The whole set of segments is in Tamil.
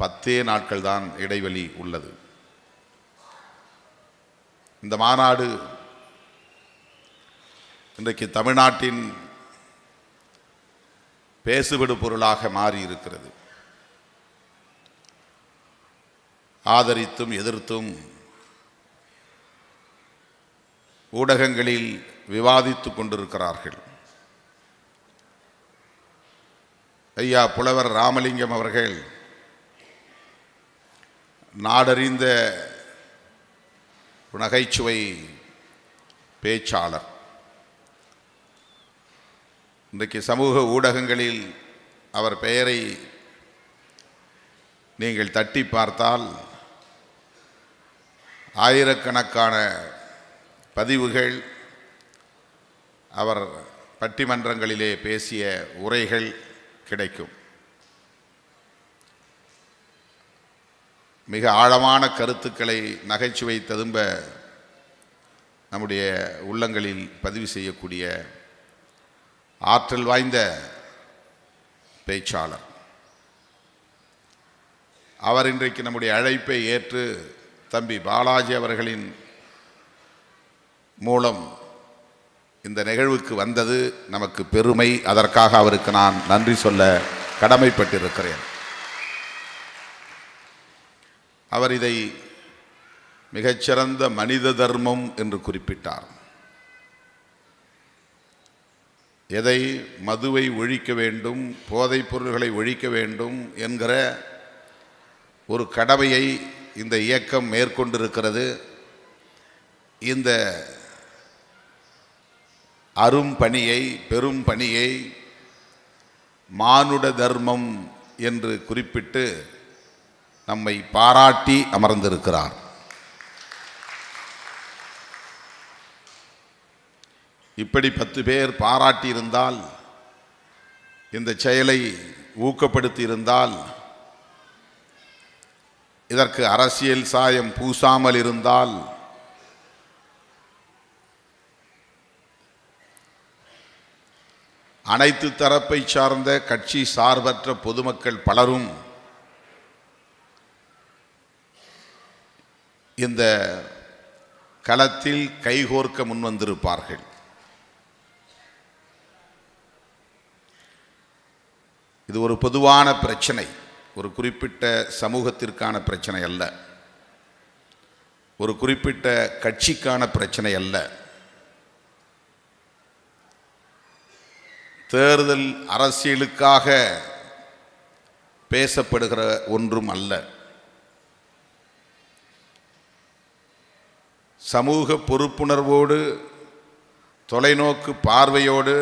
10 நாட்கள் தான் இடைவெளி உள்ளது. இந்த மாநாடு இன்றைக்கு தமிழ்நாட்டின் பேசுபடு பொருளாக மாறி இருக்கிறது. ஆதரித்தும் எதிர்த்தும் ஊடகங்களில் விவாதித்துக் கொண்டிருக்கிறார்கள். ஐயா புலவர் ராமலிங்கம் அவர்கள் நாடறிந்த நகைச்சுவை பேச்சாளர். இன்றைக்கு சமூக ஊடகங்களில் அவர் பெயரை நீங்கள் தட்டி பார்த்தால் ஆயிரக்கணக்கான பதிவுகள், அவர் பட்டிமன்றங்களிலே பேசிய உரைகள் கிடைக்கும். மிக ஆழமான கருத்துக்களை நகைச்சுவை ததும்ப நம்முடைய உள்ளங்களில் பதிவு செய்யக்கூடிய ஆற்றல் வாய்ந்த பேச்சாளர். அவர் இன்றைக்கு நம்முடைய அழைப்பை ஏற்று தம்பி பாலாஜி அவர்களின் மூலம் இந்த நிகழ்வுக்கு வந்தது நமக்கு பெருமை. அதற்காக அவருக்கு நான் நன்றி சொல்ல கடமைப்பட்டிருக்கிறேன். அவர் இதை மிகச்சிறந்த மனித தர்மம் என்று குறிப்பிட்டார். எதை மதுவை ஒழிக்க வேண்டும், போதைப் பொருள்களை ஒழிக்க வேண்டும் என்கிற ஒரு கடமையை இந்த இயக்கம் மேற்கொண்டிருக்கிறது. இந்த அரும் பணியை, பெரும் பணியை மானுட தர்மம் என்று குறிப்பிட்டு நம்மை பாராட்டி அமர்ந்திருக்கிறார். இப்படி 10 பேர் பாராட்டியிருந்தால், இந்த செயலை ஊக்கப்படுத்தி இருந்தால், இதற்கு அரசியல் சாயம் பூசாமல் இருந்தால், அனைத்து தரப்பை சார்ந்த கட்சி சார்பற்ற பொதுமக்கள் பலரும் இந்த களத்தில் கைகோர்க்க முன்வந்திருப்பார்கள். இது ஒரு பொதுவான பிரச்சனை, ஒரு குறிப்பிட்ட சமூகத்திற்கான பிரச்சனை அல்ல, ஒரு குறிப்பிட்ட கட்சிக்கான பிரச்சனை அல்ல, தேர்தல் அரசியலுக்காக பேசப்படுகிற ஒன்றும் அல்ல. சமூக பொறுப்புணர்வோடு, தொலைநோக்கு பார்வையோடு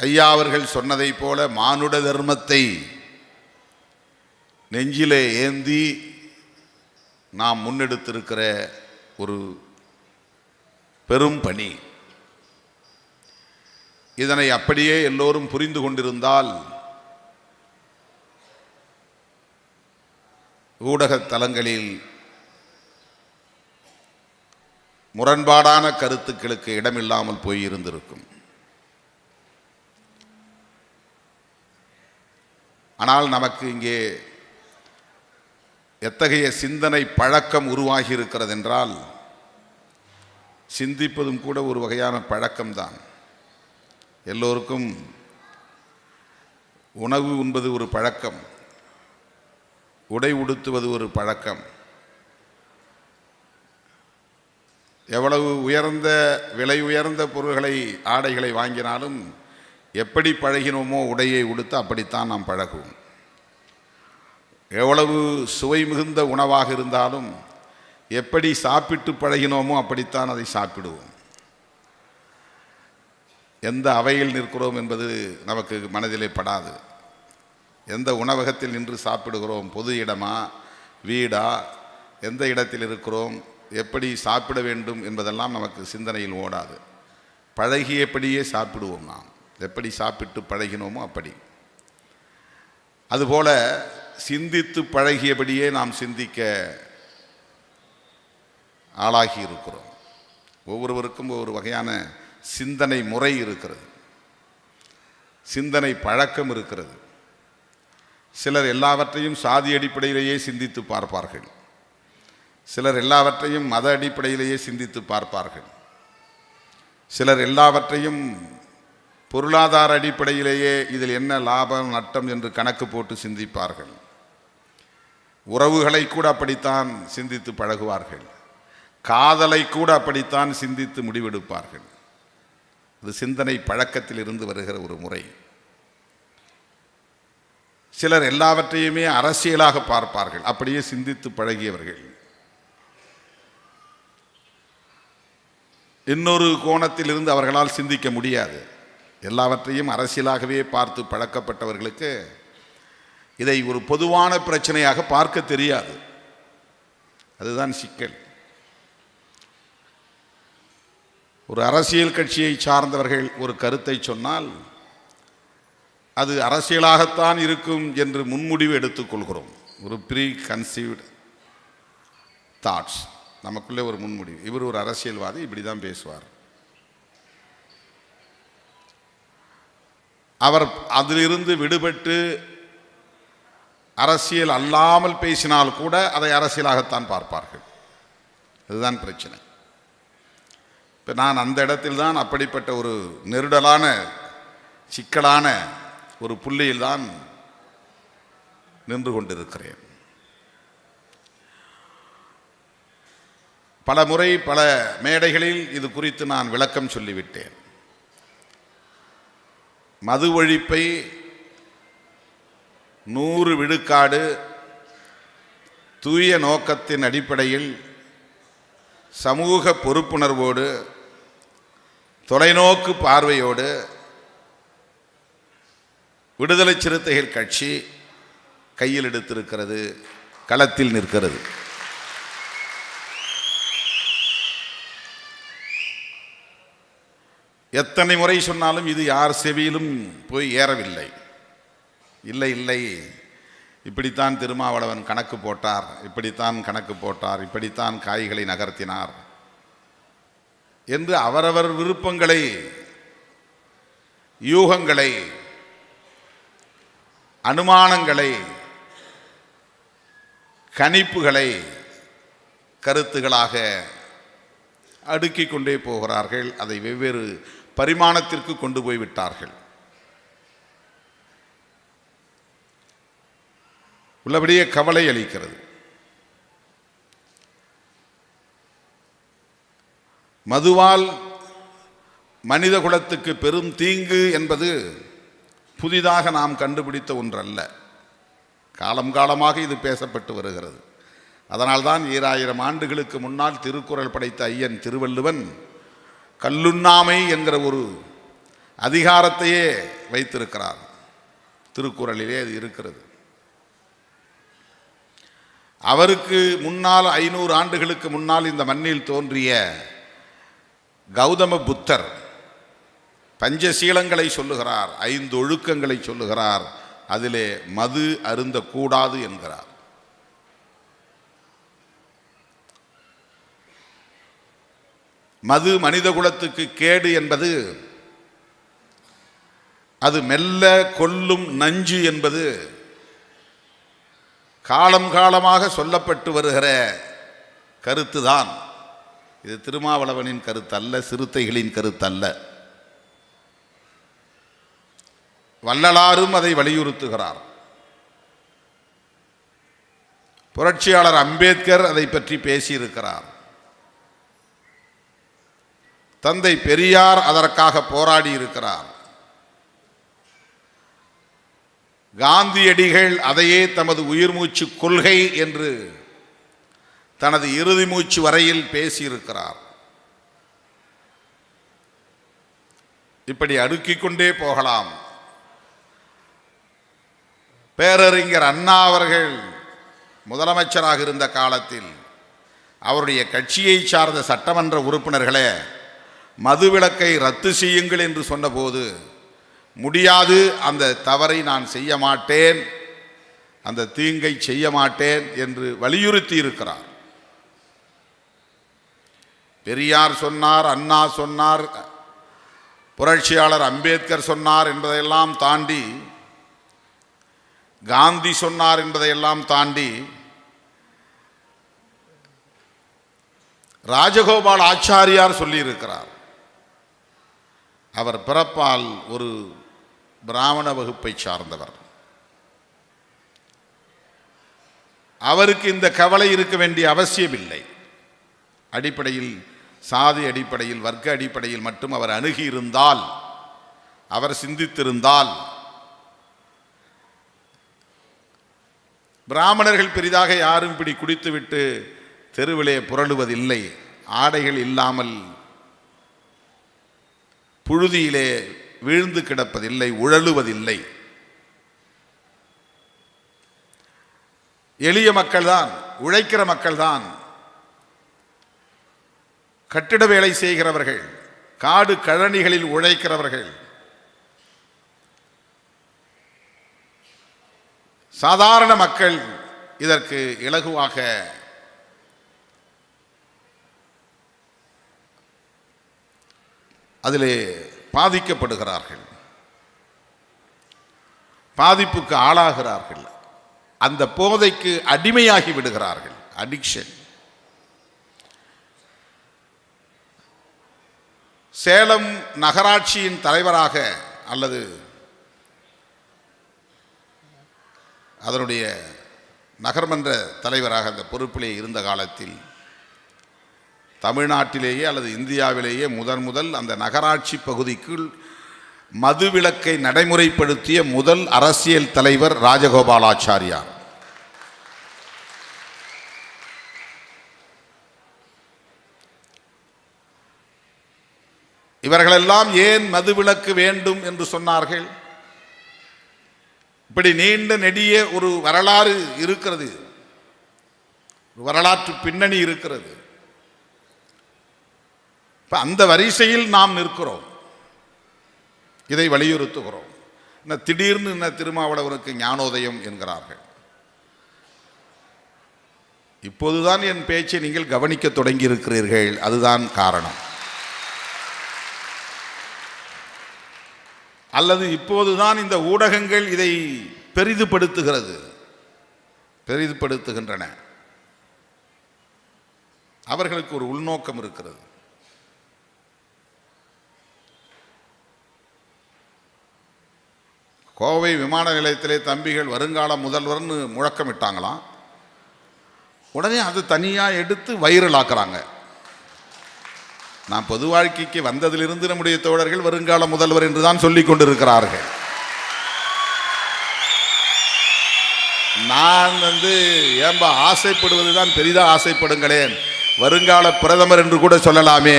ஐயா அவர்கள் சொன்னதைப் போல மானுட தர்மத்தை நெஞ்சிலே ஏந்தி நாம் முன்னெடுத்திருக்கிற ஒரு பெரும் பணி. இதனை அப்படியே எல்லோரும் புரிந்து கொண்டிருந்தால் ஊடகத் தளங்களில் முரண்பாடான கருத்துக்களுக்கு இடமில்லாமல் போயிருந்திருக்கும். ஆனால் நமக்கு இங்கே எத்தகைய சிந்தனை பழக்கம் உருவாகி இருக்கிறது என்றால், சிந்திப்பதும் கூட ஒரு வகையான பழக்கம்தான். எல்லோருக்கும் உணவு உண்பது ஒரு பழக்கம், உடை உடுத்துவது ஒரு பழக்கம். எவ்வளவு உயர்ந்த விலை உயர்ந்த பொருள்களை, ஆடைகளை வாங்கினாலும் எப்படி பழகினோமோ உடையை உடுத்து அப்படித்தான் நாம் பழகுவோம். எவ்வளவு சுவை மிகுந்த உணவாக இருந்தாலும் எப்படி சாப்பிட்டு பழகினோமோ அப்படித்தான் அதை சாப்பிடுவோம். எந்த அவையில் நிற்கிறோம் என்பது நமக்கு மனதிலே படாது. எந்த உணவகத்தில் நின்று சாப்பிடுகிறோம், பொது இடமா வீடா, எந்த இடத்தில் இருக்கிறோம், எப்படி சாப்பிட வேண்டும் என்பதெல்லாம் நமக்கு சிந்தனையில் ஓடாது. பழகியபடியே சாப்பிடுவோம். நாம் எப்படி சாப்பிட்டு பழகினோமோ அப்படி. அதுபோல சிந்தித்து பழகியபடியே நாம் சிந்திக்க ஆளாகி இருக்கிறோம். ஒவ்வொருவருக்கும் ஒவ்வொரு வகையான சிந்தனை முறை இருக்கிறது. சிந்தனை பழக்கம் இருக்கிறது. சிலர் எல்லாவற்றையும் சாதி அடிப்படையிலேயே சிந்தித்து பார்ப்பார்கள். சிலர் எல்லாவற்றையும் மத அடிப்படையிலேயே சிந்தித்து பார்ப்பார்கள். சிலர் எல்லாவற்றையும் பொருளாதார அடிப்படையிலேயே இதில் என்ன லாபம் நட்டம் என்று கணக்கு போட்டு சிந்திப்பார்கள். உறவுகளை கூட அப்படித்தான் சிந்தித்து பழகுவார்கள். காதலை கூட அப்படித்தான் சிந்தித்து முடிவெடுப்பார்கள். இது சிந்தனை பழக்கத்தில் இருந்து வருகிற ஒரு முறை. சிலர் எல்லாவற்றையுமே அரசியலாக பார்ப்பார்கள். அப்படியே சிந்தித்து பழகியவர்கள். இன்னொரு கோணத்தில் இருந்து அவர்களால் சிந்திக்க முடியாது. எல்லாவற்றையும் அரசியலாகவே பார்த்து பழக்கப்பட்டவர்களுக்கு இதை ஒரு பொதுவான பிரச்சனையாக பார்க்க தெரியாது. அதுதான் சிக்கல். ஒரு அரசியல் கட்சியை சார்ந்தவர்கள் ஒரு கருத்தை சொன்னால் அது அரசியலாகத்தான் இருக்கும் என்று முன்முடிவு எடுத்துக்கொள்கிறோம். ஒரு ப்ரீ கன்சீவ்டு தாட்ஸ், நமக்குள்ளே ஒரு முன்முடிவு. இவர் ஒரு அரசியல்வாதி, இப்படி தான் பேசுவார். அவர் அதிலிருந்து விடுபட்டு அரசியல் அல்லாமல் பேசினால் கூட அதை அரசியலாகத்தான் பார்ப்பார்கள். இதுதான் பிரச்சனை. இப்போ நான் அந்த இடத்தில் தான் அப்படிப்பட்ட ஒரு நெருடலான சிக்கலான ஒரு புள்ளியில் தான் நின்று கொண்டிருக்கிறேன். பல முறை பல மேடைகளில் இது குறித்து நான் விளக்கம் சொல்லிவிட்டேன். மது ஒழிப்பை 100 விழுக்காடு தூய நோக்கத்தின் அடிப்படையில் சமூக பொறுப்புணர்வோடு தொலைநோக்கு பார்வையோடு விடுதலை சிறுத்தைகள் கட்சி கையில் எடுத்திருக்கிறது, களத்தில் நிற்கிறது. எத்தனை முறை சொன்னாலும் இது யார் செவியிலும் போய் ஏறவில்லை. இல்லை இல்லை, இப்படித்தான் திருமாவளவன் கணக்கு போட்டார், இப்படித்தான் கணக்கு போட்டார், இப்படித்தான் காய்களை நகர்த்தினார் என்று அவரவர் விருப்பங்களை, யூகங்களை, அனுமானங்களை, கணிப்புகளை கருத்துகளாக அடுக்கிக் கொண்டே போகிறார்கள். அதை வெவ்வேறு பரிமாணத்திற்கு கொண்டு போய்விட்டார்கள். உள்ளபடியே கவலை அளிக்கிறது. மதுவால் மனித குலத்துக்கு பெரும் தீங்கு என்பது புதிதாக நாம் கண்டுபிடித்த ஒன்றல்ல. காலம் காலமாக இது பேசப்பட்டு வருகிறது. அதனால்தான் 2000 ஆண்டுகளுக்கு முன்னால் திருக்குறள் படைத்த ஐயன் திருவள்ளுவன் கல்லுண்ணாமை என்கிற ஒரு அதிகாரத்தையே வைத்திருக்கிறார். திருக்குறளிலே அது இருக்கிறது. அவருக்கு முன்னால் 500 ஆண்டுகளுக்கு முன்னால் இந்த மண்ணில் தோன்றிய கௌதம புத்தர் பஞ்சசீலங்களை சொல்லுகிறார், 5 ஒழுக்கங்களை சொல்லுகிறார். அதிலே மது அருந்தக்கூடாது என்கிறார். மது மனித குலத்துக்கு கேடு என்பது, அது மெல்ல கொல்லும் நஞ்சு என்பது காலம் காலமாக சொல்லப்பட்டு வருகிற கருத்துதான். இது திருமாவளவனின் கருத்தல்ல, சிறுத்தைகளின் கருத்தல்ல. வள்ளலாரும் அதை வலியுறுத்துகிறார். புரட்சியாளர் அம்பேத்கர் அதை பற்றி பேசியிருக்கிறார். தந்தை பெரியார் அதற்காக போராடி இருக்கிறார். காந்தியடிகள் அதையே தமது உயிர் மூச்சு கொள்கை என்று தனது இறுதி மூச்சு வரையில் பேசியிருக்கிறார். இப்படி அடுக்கிக் கொண்டே போகலாம். பேரறிஞர் அண்ணா அவர்கள் முதலமைச்சராக இருந்த காலத்தில் அவருடைய கட்சியை சார்ந்த சட்டமன்ற உறுப்பினர்களே மதுவிலக்கை ரத்து செய்யுங்கள் என்று சொன்னபோது, முடியாது, அந்த தவறை நான் செய்ய மாட்டேன், அந்த தீங்கை செய்ய மாட்டேன் என்று வலியுறுத்தி இருக்கிறார். பெரியார் சொன்னார், அண்ணா சொன்னார், புரட்சியாளர் அம்பேத்கர் சொன்னார் என்பதையெல்லாம் தாண்டி, காந்தி சொன்னார் என்பதையெல்லாம் தாண்டி, ராஜகோபால் ஆச்சாரியார் சொல்லியிருக்கிறார். அவர் பிறப்பால் ஒரு பிராமண வகுப்பை சார்ந்தவர். அவருக்கு இந்த கவலை இருக்க வேண்டிய அவசியமில்லை. அடிப்படையில், சாதி அடிப்படையில், வர்க்க அடிப்படையில் மட்டும் அவர் அணுகியிருந்தால், அவர் சிந்தித்திருந்தால், பிராமணர்கள் பெரிதாக யாரும் இப்படி குடித்துவிட்டு தெருவிலே புரளுவதில்லை, ஆடைகள் இல்லாமல் புழுதியிலே வீழ்ந்து கிடப்பதில்லை, உழலுவதில்லை. எளிய மக்கள்தான், உழைக்கிற மக்கள்தான், கட்டிட வேலை செய்கிறவர்கள், காடு கழனிகளில் உழைக்கிறவர்கள், சாதாரண மக்கள் இதற்கு இலகுவாக அதிலே பாதிக்கப்படுகிறார்கள், பாதிப்புக்கு ஆளாகிறார்கள், அந்த போதைக்கு அடிமையாகி விடுகிறார்கள். அடிக்ஷன். சேலம் நகராட்சியின் தலைவராக அல்லது அதனுடைய நகர்மன்ற தலைவராக அந்த பொறுப்பிலே இருந்த காலத்தில் தமிழ்நாட்டிலேயே அல்லது இந்தியாவிலேயே முதல் அந்த நகராட்சி பகுதிக்குள் மதுவிலக்கை நடைமுறைப்படுத்திய முதல் அரசியல் தலைவர் ராஜகோபாலாச்சாரியார். இவர்களெல்லாம் ஏன் மதுவிலக்கு வேண்டும் என்று சொன்னார்கள்? இப்படி நீண்ட நெடிய ஒரு வரலாறு இருக்கிறது, வரலாற்று பின்னணி இருக்கிறது. அந்த வரிசையில் நாம் நிற்கிறோம், இதை வலியுறுத்துகிறோம். திடீர்னு திருமாவளவனுக்கு ஞானோதயம் என்கிறார்கள். இப்போதுதான் என் பேச்சை நீங்கள் கவனிக்க தொடங்கி இருக்கிறீர்கள், அதுதான் காரணம். அல்லது இப்போதுதான் இந்த ஊடகங்கள் இதை பெரிதுபடுத்துகின்றன. அவர்களுக்கு ஒரு உள்நோக்கம் இருக்கிறது. கோவை விமான நிலையத்திலே தம்பிகள் வருங்கால முதல்வர்னு முழக்கமிட்டாங்களாம். உடனே அது தனியாக எடுத்து வைரல் ஆக்குறாங்க. நான் பொது வாழ்க்கைக்கு வந்ததிலிருந்து நம்முடைய தோழர்கள் வருங்கால முதல்வர் என்று தான் சொல்லிக் கொண்டிருக்கிறார்கள். நான் ஏன்பா ஆசைப்படுவதுதான் பெரிதாக ஆசைப்படுங்களேன், வருங்கால பிரதமர் என்று கூட சொல்லலாமே,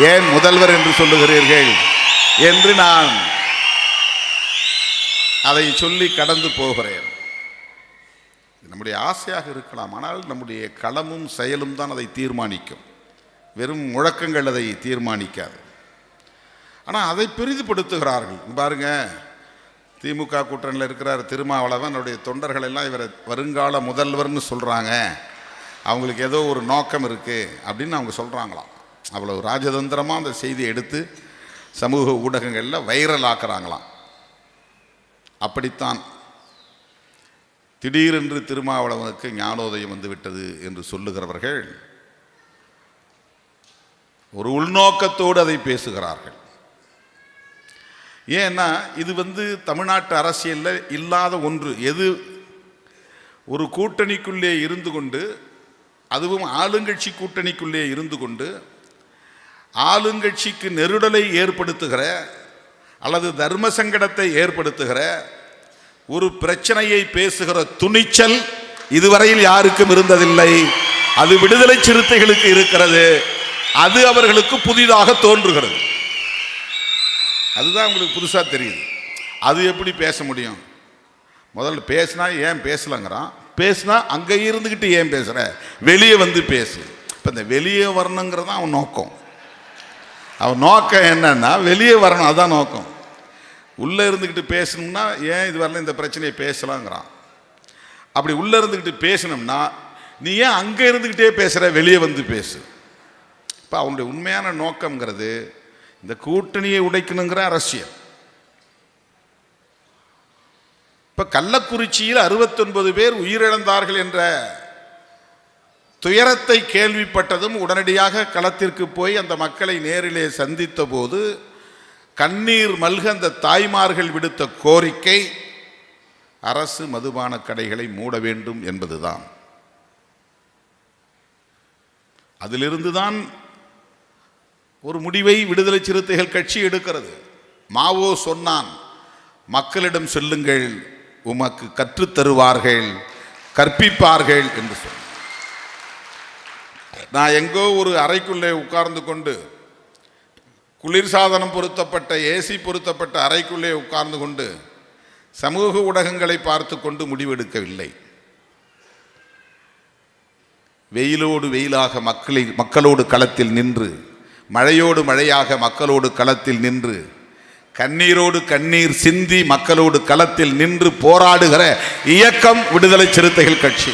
ஏன் முதல்வர் என்று சொல்லுகிறீர்கள் என்று நான் அதை சொல்லி கடந்து போகிறேன். நம்முடைய ஆசையாக இருக்கலாம், ஆனால் நம்முடைய களமும் செயலும் தான் அதை தீர்மானிக்கும். வெறும் முழக்கங்கள் அதை தீர்மானிக்காது. ஆனால் அதை பெரிதுபடுத்துகிறார்கள். பாருங்க, திமுக கூட்டணியில் இருக்கிறார் திருமாவளவன், அவருடைய தொண்டர்கள் எல்லாம் இவரை வருங்கால முதல்வர்னு சொல்கிறாங்க, அவங்களுக்கு ஏதோ ஒரு நோக்கம் இருக்குது அப்படின்னு அவங்க சொல்கிறாங்களாம். அவ்வளவு ராஜதந்திரமாக அந்த செய்தியை எடுத்து சமூக ஊடகங்களில் வைரல் ஆக்குறாங்களாம். அப்படித்தான் திடீரென்று திருமாவளவனுக்கு ஞானோதயம் வந்துவிட்டது என்று சொல்லுகிறவர்கள் ஒரு உள்நோக்கத்தோடு அதை பேசுகிறார்கள். ஏன்னா இது தமிழ்நாட்டு அரசியலில் இல்லாத ஒன்று. எது ஒரு கூட்டணிக்குள்ளே இருந்து கொண்டு, அதுவும் ஆளுங்கட்சி கூட்டணிக்குள்ளே இருந்து கொண்டு ஆளுங்கட்சிக்கு நெருடலை ஏற்படுத்துகிற அல்லது தர்ம சங்கடத்தை ஏற்படுத்துகிற ஒரு பிரச்சனையை பேசுகிற துணிச்சல் இதுவரையில் யாருக்கும் இருந்ததில்லை. அது விடுதலை சிறுத்தைகளுக்கு இருக்கிறது. அது அவர்களுக்கு புதிதாக தோன்றுகிறது. அதுதான் உங்களுக்கு புதுசாக தெரியுது. அது எப்படி பேச முடியும்? முதல்ல பேசினா ஏன் பேசலங்கிறான், பேசினா அங்கே இருந்துக்கிட்டு ஏன் பேசுகிற, வெளியே வந்து பேசு. இப்போ இந்த வெளியே வரணுங்கிறது தான் அவன் நோக்கம். அவன் நோக்கம் என்னன்னா வெளியே வரணும், அதுதான் நோக்கம். உள்ளே இருந்துக்கிட்டு பேசணும்னா ஏன் இது வரல இந்த பிரச்சனையை பேசலாங்கிறான். அப்படி உள்ளே இருந்துக்கிட்டு பேசணும்னா நீ ஏன் அங்கே இருந்துக்கிட்டே பேசுகிற, வெளியே வந்து பேசு. இப்போ அவனுடைய உண்மையான நோக்கங்கிறது இந்த கூட்டணியை உடைக்கணுங்கிற அரசியல். இப்ப கள்ளக்குறிச்சியில் 69 பேர் உயிரிழந்தார்கள் என்ற துயரத்தை கேள்விப்பட்டதும் உடனடியாக களத்திற்கு போய் அந்த மக்களை நேரிலே சந்தித்த போது கண்ணீர் மல்க அந்த தாய்மார்கள் விடுத்த கோரிக்கை அரசு மதுபான கடைகளை மூட வேண்டும் என்பதுதான். அதிலிருந்துதான் ஒரு முடிவை விடுதலை சிறுத்தைகள் கட்சி எடுக்கிறது. மாவோ சொன்னான், மக்களிடம் சொல்லுங்கள், உமக்கு கற்றுத்தருவார்கள், கற்பிப்பார்கள் என்று சொன்னார். நான் எங்கோ ஒரு அறைக்குள்ளே உட்கார்ந்து கொண்டு, குளிர்சாதனம் பொருத்தப்பட்ட ஏசி பொருத்தப்பட்ட அறைக்குள்ளே உட்கார்ந்து கொண்டு சமூக ஊடகங்களை பார்த்து கொண்டு முடிவெடுக்கவில்லை. வெயிலோடு வெயிலாக மக்களோடு களத்தில் நின்று, மழையோடு மழையாக மக்களோடு களத்தில் நின்று, கண்ணீரோடு கண்ணீர் சிந்தி மக்களோடு களத்தில் நின்று போராடுகிற இயக்கம் விடுதலை சிறுத்தைகள் கட்சி.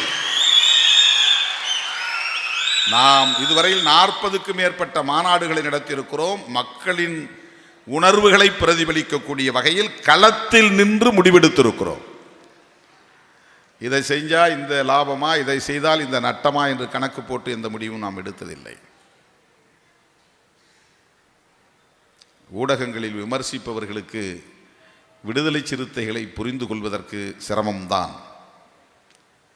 நாம் இதுவரையில் 40க்கும் மேற்பட்ட மாநாடுகளை நடத்தியிருக்கிறோம். மக்களின் உணர்வுகளை பிரதிபலிக்கக்கூடிய வகையில் களத்தில் நின்று முடிவெடுத்திருக்கிறோம். இதை செஞ்சால் இந்த லாபமா, இதை செய்தால் இந்த நட்டமா என்று கணக்கு போட்டு எந்த முடிவும் நாம் எடுத்ததில்லை. ஊடகங்களில் விமர்சிப்பவர்களுக்கு விடுதலை சிறுத்தைகளை புரிந்து கொள்வதற்கு சிரமம்தான்.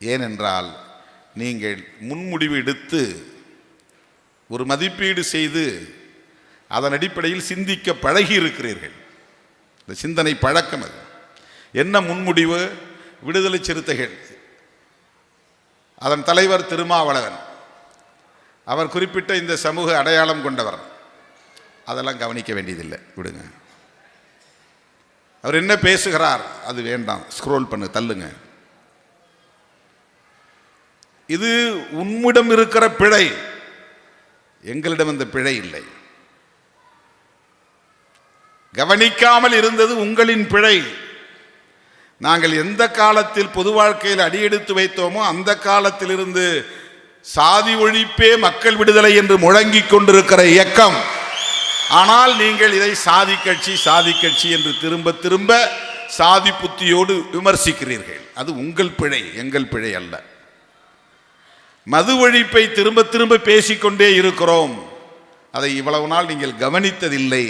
ஏனென்றால் நீங்கள் முன்முடிவு எடுத்து ஒரு மதிப்பீடு செய்து அதன் அடிப்படையில் சிந்திக்க பழகி இருக்கிறீர்கள். இந்த சிந்தனை பழக்கம் அது. என்ன முன்முடிவு? விடுதலை சிறுத்தைகள், அதன் தலைவர் திருமாவளவன், அவர் குறிப்பிட்ட இந்த சமூக அடையாளம் கொண்டவர், அதெல்லாம் கவனிக்க வேண்டியதில்லை, விடுங்க. அவர் என்ன பேசுகிறார் அது வேண்டாம், ஸ்க்ரோல் பண்ணு, தள்ளுங்க. இது உம்மிடம் இருக்கிற பிழை, எங்களிடம் அந்த பிழை இல்லை. கவனிக்காமல் இருந்தது உங்களின் பிழை. நாங்கள் எந்த காலத்தில் பொது வாழ்க்கையில் அடியெடுத்து வைத்தோமோ அந்த காலத்திலிருந்து சாதி ஒழிப்பே மக்கள் விடுதலை என்று முழங்கிக் கொண்டிருக்கிற இயக்கம். ஆனால் நீங்கள் இதை சாதி கட்சி என்று திரும்ப திரும்ப சாதி புத்தியோடு விமர்சிக்கிறீர்கள். அது உங்கள் பிழை, எங்கள் பிழை அல்ல. மது ஒழிப்பை திரும்ப திரும்ப பேசிக்கொண்டே இருக்கிறோம். அதை இவ்வளவு நாள் நீங்கள் கவனித்ததில்லை.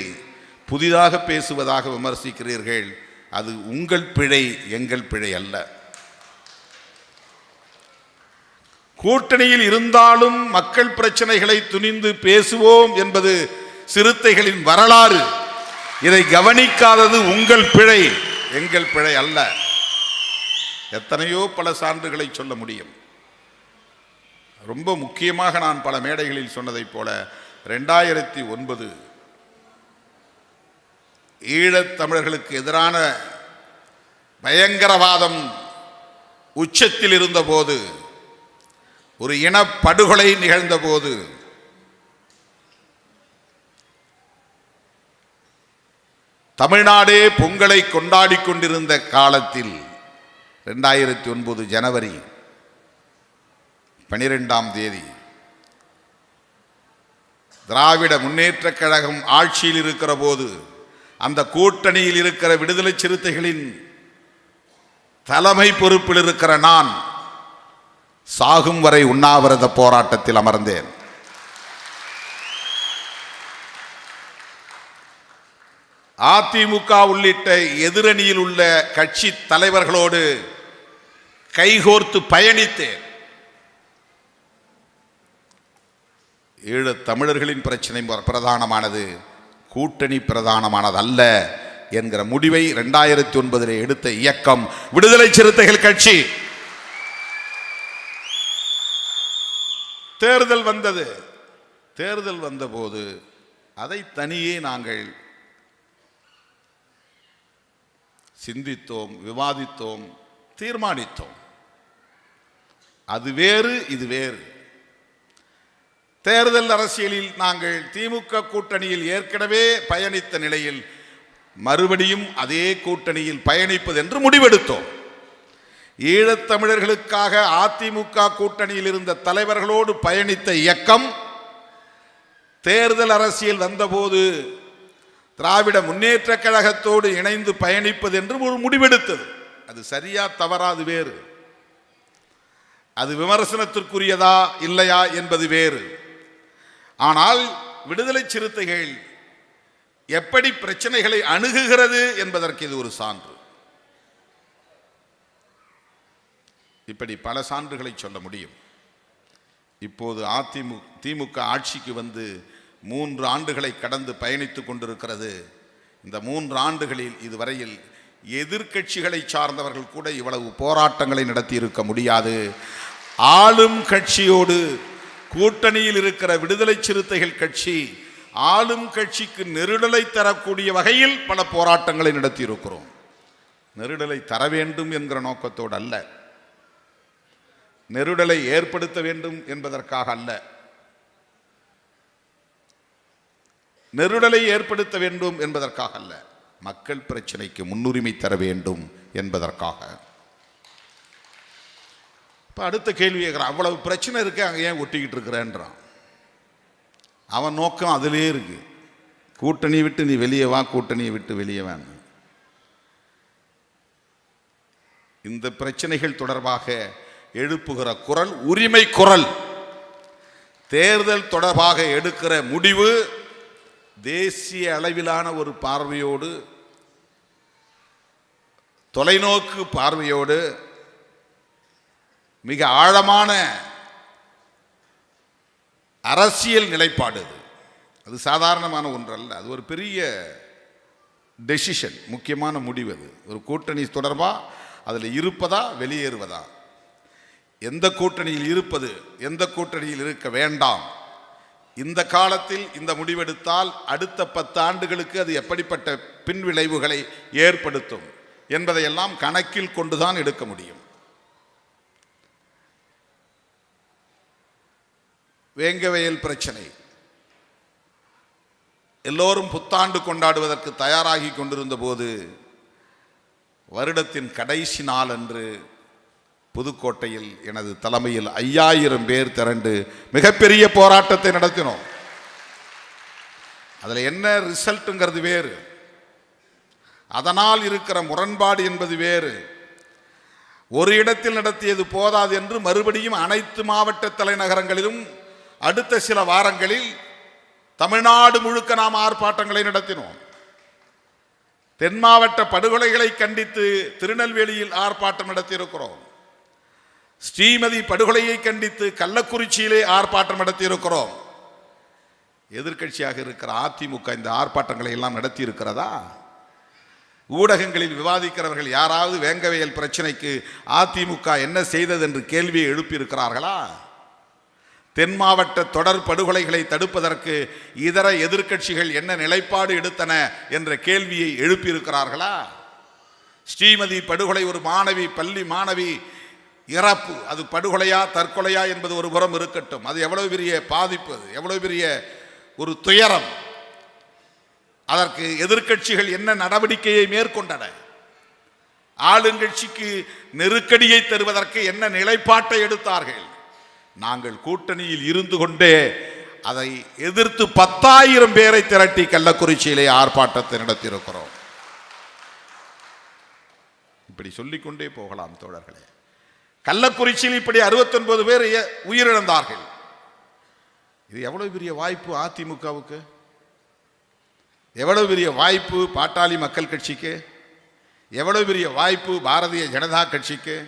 புதிதாக பேசுவதாக விமர்சிக்கிறீர்கள். அது உங்கள் பிழை, எங்கள் பிழை அல்ல. கூட்டணியில் இருந்தாலும் மக்கள் பிரச்சனைகளை துணிந்து பேசுவோம் என்பது சிறுத்தைகளின் வரலாறு. இதை கவனிக்காதது உங்கள் பிழை, எங்கள் பிழை அல்ல. எத்தனையோ பல சான்றுகளை சொல்ல முடியும். ரொம்ப முக்கியமாக நான் பல மேடைகளில் சொன்னதைப் போல 2009 ஈழத் தமிழர்களுக்கு எதிரான பயங்கரவாதம் உச்சத்தில் இருந்தபோது, ஒரு இனப்படுகொலை நிகழ்ந்தபோது, தமிழ்நாடே பொங்கலை கொண்டாடி கொண்டிருந்த காலத்தில் 2009 ஜனவரி 12ஆம் தேதி திராவிட முன்னேற்றக் கழகம் ஆட்சியில் இருக்கிற போது, அந்த கூட்டணியில் இருக்கிற விடுதலை சிறுத்தைகளின் தலைமை பொறுப்பில் இருக்கிற நான் சாகும் வரை உண்ணாவிரத போராட்டத்தில் அமர்ந்தேன். அதிமுக உள்ளிட்ட எதிரணியில் உள்ள கட்சி தலைவர்களோடு கைகோர்த்து பயணித்தேன். ஈழத் தமிழர்களின் பிரச்சனை பிரதானமானது, கூட்டணி பிரதானமானது அல்ல என்கிற முடிவை 2009 எடுத்த இயக்கம் விடுதலை சிறுத்தைகள் கட்சி. தேர்தல் வந்தது. தேர்தல் வந்தபோது அதை தனியே நாங்கள் சிந்தித்தோம், விவாதித்தோம், தீர்மானித்தோம். அது வேறு, இது வேறு. தேர்தல் அரசியலில் நாங்கள் திமுக கூட்டணியில் ஏற்கனவே பயணித்த நிலையில் மறுபடியும் அதே கூட்டணியில் பயணிப்பது என்று முடிவெடுத்தோம். ஈழத்தமிழர்களுக்காக அதிமுக கூட்டணியில் இருந்த தலைவர்களோடு பயணித்த இயக்கம் தேர்தல் அரசியல் வந்தபோது திராவிட முன்னேற்ற கழகத்தோடு இணைந்து பயணிப்பது என்று ஒரு முடிவெடுத்தது. அது சரியா தவறா அது வேறு, அது விமர்சனத்திற்குரியதா இல்லையா என்பது வேறு. ஆனால் விடுதலை சிறுத்தைகள் எப்படி பிரச்சனைகளை அணுகுகிறது என்பதற்கு இது ஒரு சான்று. இப்படி பல சான்றுகளை சொல்ல முடியும். இப்போது திமுக ஆட்சிக்கு வந்து 3 ஆண்டுகளை கடந்து பயணித்துக் கொண்டிருக்கிறது. இந்த 3 ஆண்டுகளில் இதுவரையில் எதிர்க்கட்சிகளை சார்ந்தவர்கள் கூட இவ்வளவு போராட்டங்களை நடத்தி இருக்க முடியாது. ஆளும் கட்சியோடு கூட்டணியில் இருக்கிற விடுதலை சிறுத்தைகள் கட்சி ஆளும் கட்சிக்கு நெருடலை தரக்கூடிய வகையில் பல போராட்டங்களை நடத்தி இருக்கிறோம். நெருடலை தர வேண்டும் என்கிற நோக்கத்தோடு அல்ல, நெருடலை ஏற்படுத்த வேண்டும் என்பதற்காக அல்ல, நெருடலை ஏற்படுத்த வேண்டும் என்பதற்காக அல்ல, மக்கள் பிரச்சனைக்கு முன்னுரிமை தர வேண்டும் என்பதற்காக. இப்போ அடுத்த கேள்வி கேட்குறான், அவ்வளவு பிரச்சனை இருக்கு அங்கே ஏன் ஒட்டிக்கிட்டு இருக்கிறேன்றான். அவன் நோக்கம் அதிலே இருக்கு, கூட்டணி விட்டு நீ வெளியே வா, கூட்டணியை விட்டு வெளியே வா. இந்த பிரச்சனைகள் தொடர்பாக எழுப்புகிற குரல் உரிமை குரல். தேர்தல் தொடர்பாக எடுக்கிற முடிவு தேசிய அளவிலான ஒரு பார்வையோடு, தொலைநோக்கு பார்வையோடு, மிக ஆழமான அரசியல் நிலைப்பாடு. அது சாதாரணமான ஒன்றல்ல, அது ஒரு பெரிய டெசிஷன், முக்கியமான முடிவு. அது ஒரு கூட்டணி தொடர்பாக அதில் இருப்பதா வெளியேறுவதா, எந்த கூட்டணியில் இருப்பது, எந்த கூட்டணியில் இருக்க வேண்டாம், இந்த காலத்தில் இந்த முடிவெடுத்தால் அடுத்த 10 ஆண்டுகளுக்கு அது எப்படிப்பட்ட பின்விளைவுகளை ஏற்படுத்தும் என்பதையெல்லாம் கணக்கில் கொண்டுதான் எடுக்க முடியும். வேங்கவயல் பிரச்சனை, எல்லோரும் புத்தாண்டு கொண்டாடுவதற்கு தயாராகி கொண்டிருந்த போது வருடத்தின் கடைசி நாள் அன்று புதுக்கோட்டையில் எனது தலைமையில் 5000 பேர் திரண்டு மிகப்பெரிய போராட்டத்தை நடத்தினோம். அதில் என்ன ரிசல்ட்டுங்கிறது வேறு, அதனால் இருக்கிற முரண்பாடு என்பது வேறு. ஒரு இடத்தில் நடத்தியது போதாது என்று மறுபடியும் அனைத்து மாவட்ட தலைநகரங்களிலும் அடுத்த சில வாரங்களில் தமிழ்நாடு முழுக்க நாம் ஆர்ப்பாட்டங்களை நடத்தினோம். தென் மாவட்ட படுகொலைகளை கண்டித்து திருநெல்வேலியில் ஆர்ப்பாட்டம் நடத்தியிருக்கிறோம். ஸ்ரீமதி படுகொலையை கண்டித்து கள்ளக்குறிச்சியிலே ஆர்ப்பாட்டம் நடத்தியிருக்கிறோம். எதிர்க்கட்சியாக இருக்கிற அதிமுக இந்த ஆர்ப்பாட்டங்களை எல்லாம் நடத்தி இருக்கிறதா? ஊடகங்களில் விவாதிக்கிறவர்கள் யாராவது வேங்கவயல் பிரச்சனைக்கு அதிமுக என்ன செய்தது என்று கேள்வியை எழுப்பியிருக்கிறார்களா? தென் மாவட்ட தொடர் படுகொலைகளை தடுப்பதற்கு இதர எதிர்க்கட்சிகள் என்ன நிலைப்பாடு எடுத்தன என்ற கேள்வியை எழுப்பியிருக்கிறார்களா? ஸ்ரீமதி படுகொலை, ஒரு மாணவி, பள்ளி மாணவி இறப்பு, அது படுகொலையா தற்கொலையா என்பது ஒரு புறம் இருக்கட்டும், அது எவ்வளவு பெரிய பாதிப்பு, அது எவ்வளவு பெரிய ஒரு துயரம். அதற்கு எதிர்க்கட்சிகள் என்ன நடவடிக்கையை மேற்கொண்டன? ஆளுங்கட்சிக்கு நெருக்கடியை தருவதற்கு என்ன நிலைப்பாட்டை எடுத்தார்கள்? நாங்கள் கூட்டணியில் இருந்து கொண்டே அதை எதிர்த்து 10,000 பேரை திரட்டி கள்ளக்குறிச்சியிலே ஆர்ப்பாட்டத்தை நடத்தியிருக்கிறோம். இப்படி சொல்லிக்கொண்டே போகலாம் தோழர்களே. கள்ளக்குறிச்சியில் இப்படி 69 பேர் உயிரிழந்தார்கள். இது எவ்வளவு பெரிய வாய்ப்பு அதிமுகவுக்கு, எவ்வளவு பெரிய வாய்ப்பு பாட்டாளி மக்கள் கட்சிக்கு, எவ்வளவு பெரிய வாய்ப்பு பாரதிய ஜனதா கட்சிக்கு.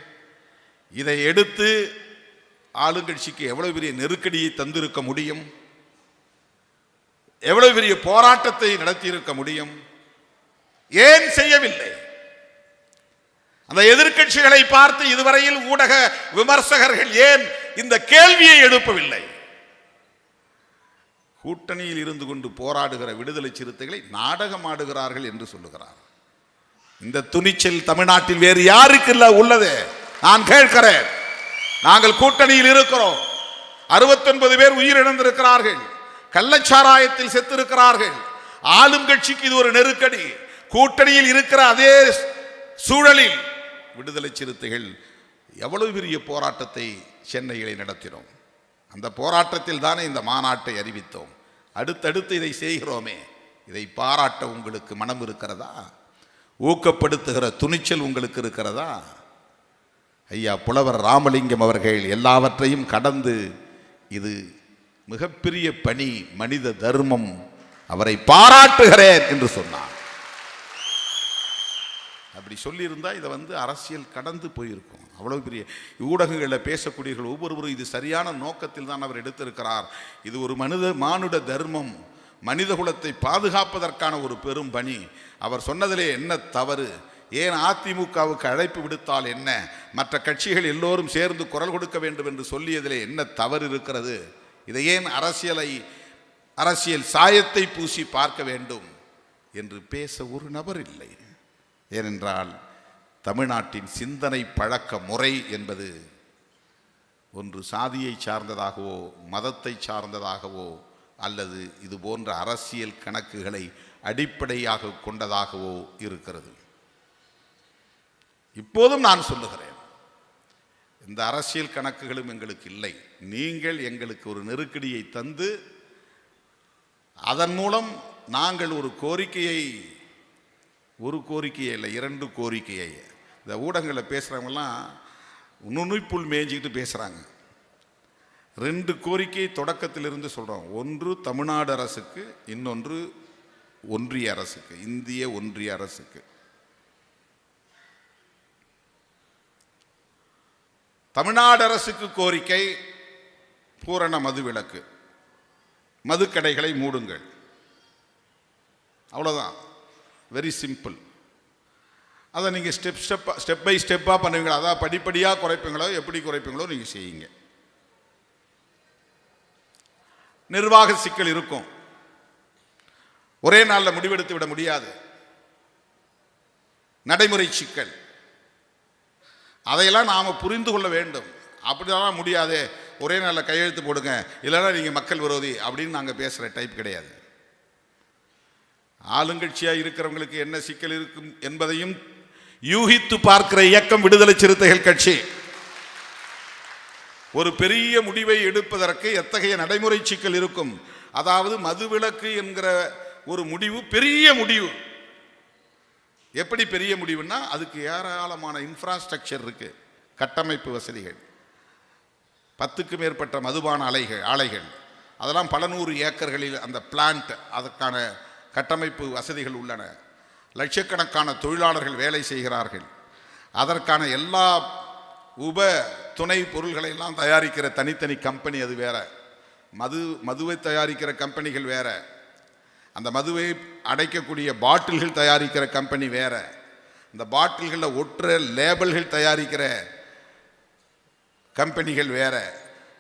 இதை எடுத்து ஆளுங்கட்சிக்கு எவ்வளவு பெரிய நெருக்கடியை தந்திருக்க முடியும், எவ்வளவு பெரிய போராட்டத்தை நடத்தியிருக்க முடியும். ஏன் செய்யவில்லை? அந்த எதிர்க்கட்சிகளை பார்த்து இதுவரையில் ஊடக விமர்சகர்கள் ஏன் இந்த கேள்வியை எழுப்பவில்லை? கூட்டணியில் இருந்து கொண்டு போராடுகிற விடுதலை சிறுத்தைகளை நாடகம் ஆடுகிறார்கள் என்று சொல்லுகிறார். இந்த துணிச்சல் தமிழ்நாட்டில் வேறு யாருக்கு உள்ளது? நான் கேட்கிறேன். நாங்கள் கூட்டணியில் இருக்கிறோம். 69 பேர் உயிரிழந்திருக்கிறார்கள், கள்ளச்சாராயத்தில் செத்திருக்கிறார்கள். ஆளும் கட்சிக்கு இது ஒரு நெருக்கடி. கூட்டணியில் இருக்கிற அதே சூழலில் விடுதலை சிறுத்தைகள் எவ்வளவு பெரிய போராட்டத்தை சென்னையிலே நடத்தினோம். அந்த போராட்டத்தில் தானே இந்த மாநாட்டை அறிவித்தோம். அடுத்தடுத்து இதை செய்கிறோமே. இதை பாராட்ட உங்களுக்கு மனம் இருக்கிறதா? ஊக்கப்படுத்துகிற துணிச்சல் உங்களுக்கு இருக்கிறதா? ஐயா புலவர் ராமலிங்கம் அவர்கள் எல்லாவற்றையும் கடந்து இது மிகப்பெரிய பணி, மனித தர்மம், அவரை பாராட்டுகிறேன் என்று சொன்னார். அப்படி சொல்லியிருந்தா இதை அரசியல் கடந்து போயிருக்கும். அவ்வளவு பெரிய ஊடகங்களில் பேசக்கூடியவர்கள் ஒவ்வொருவரும் இது சரியான நோக்கத்தில் தான் அவர் எடுத்திருக்கிறார். இது ஒரு மானுட தர்மம், மனித குலத்தை பாதுகாப்பதற்கான ஒரு பெரும் பணி. அவர் சொன்னதிலே என்ன தவறு? ஏன் அதிமுகவுக்கு அழைப்பு விடுத்தால் என்ன, மற்ற கட்சிகள் எல்லோரும் சேர்ந்து குரல் கொடுக்க வேண்டும் என்று சொல்லியதிலே என்ன தவறு இருக்கிறது? இதை ஏன் அரசியல் சாயத்தை பூசி பார்க்க வேண்டும் என்று பேச ஒரு நபர் இல்லை. ஏனென்றால் தமிழ்நாட்டின் சிந்தனை பழக்க முறை என்பது ஒன்று சாதியை சார்ந்ததாகவோ மதத்தை சார்ந்ததாகவோ அல்லது இது போன்ற அரசியல் கணக்குகளை அடிப்படையாக கொண்டதாகவோ இருக்கிறது. இப்போதும் நான் சொல்லுகிறேன், இந்த அரசியல் கணக்குகளும் எங்களுக்கு இல்லை. நீங்கள் எங்களுக்கு ஒரு நெருக்கடியை தந்து அதன் மூலம் நாங்கள் ஒரு கோரிக்கையை இல்லை, 2 கோரிக்கையை, இந்த ஊடகங்களில் பேசுகிறவங்கலாம் நுனிப்புள் மேய்ஞ்சிக்கிட்டு பேசுகிறாங்க. 2 கோரிக்கை தொடக்கத்திலிருந்து சொல்கிறோம். ஒன்று தமிழ்நாடு அரசுக்கு, இன்னொன்று ஒன்றிய அரசுக்கு, இந்திய ஒன்றிய அரசுக்கு. தமிழ்நாடு அரசுக்கு கோரிக்கை பூரண மதுவிலக்கு, மதுக்கடைகளை மூடுங்கள், அவ்வளோதான். Very simple. அதை நீங்கள் ஸ்டெப் பை ஸ்டெப்பாக பண்ணுவீங்களா, அதான் படிப்படியாக குறைப்பீங்களோ எப்படி குறைப்பீங்களோ நீங்கள் செய்யுங்க. நிர்வாக சிக்கல் இருக்கும், ஒரே நாளில் முடிவெடுத்து விட முடியாது. நடைமுறை சிக்கல், அதையெல்லாம் நாம் புரிந்து கொள்ள வேண்டும். அப்படிலாம் முடியாது, ஒரே நாளில் கையெழுத்து போடுங்க, இல்லைன்னா நீங்கள் மக்கள் விரோதி அப்படின்னு நாங்கள் பேசுகிற டைப் கிடையாது. ஆளுங்கட்சியாக இருக்கிறவங்களுக்கு என்ன சிக்கல் இருக்கும் என்பதையும் யூகித்து பார்க்கிற இயக்கம் விடுதலை சிறுத்தைகள் கட்சி. ஒரு பெரிய முடிவை எடுப்பதற்கு எத்தகைய நடைமுறை சிக்கல் இருக்கும்? அதாவது மதுவிலக்கு என்கிற ஒரு முடிவு பெரிய முடிவு. எப்படி பெரிய முடிவுன்னா, அதுக்கு ஏராளமான இன்ஃப்ராஸ்ட்ரக்சர் இருக்கு, கட்டமைப்பு வசதிகள், 10க்கு மேற்பட்ட மதுபான ஆலைகள், அதெல்லாம் பல 100 ஏக்கர்களில் அந்த பிளான்ட், அதற்கான கட்டமைப்பு வசதிகள் உள்ளன. லட்சக்கணக்கான தொழிலாளர்கள் வேலை செய்கிறார்கள். அதற்கான எல்லா துணை பொருள்களை எல்லாம் தயாரிக்கிற தனித்தனி கம்பெனி அது வேற, மதுவை தயாரிக்கிற கம்பெனிகள் வேற, அந்த மதுவை அடைக்கக்கூடிய பாட்டில்கள் தயாரிக்கிற கம்பெனி வேற, இந்த பாட்டில்களில் ஒற்ற லேபிள்கள் தயாரிக்கிற கம்பெனிகள் வேற,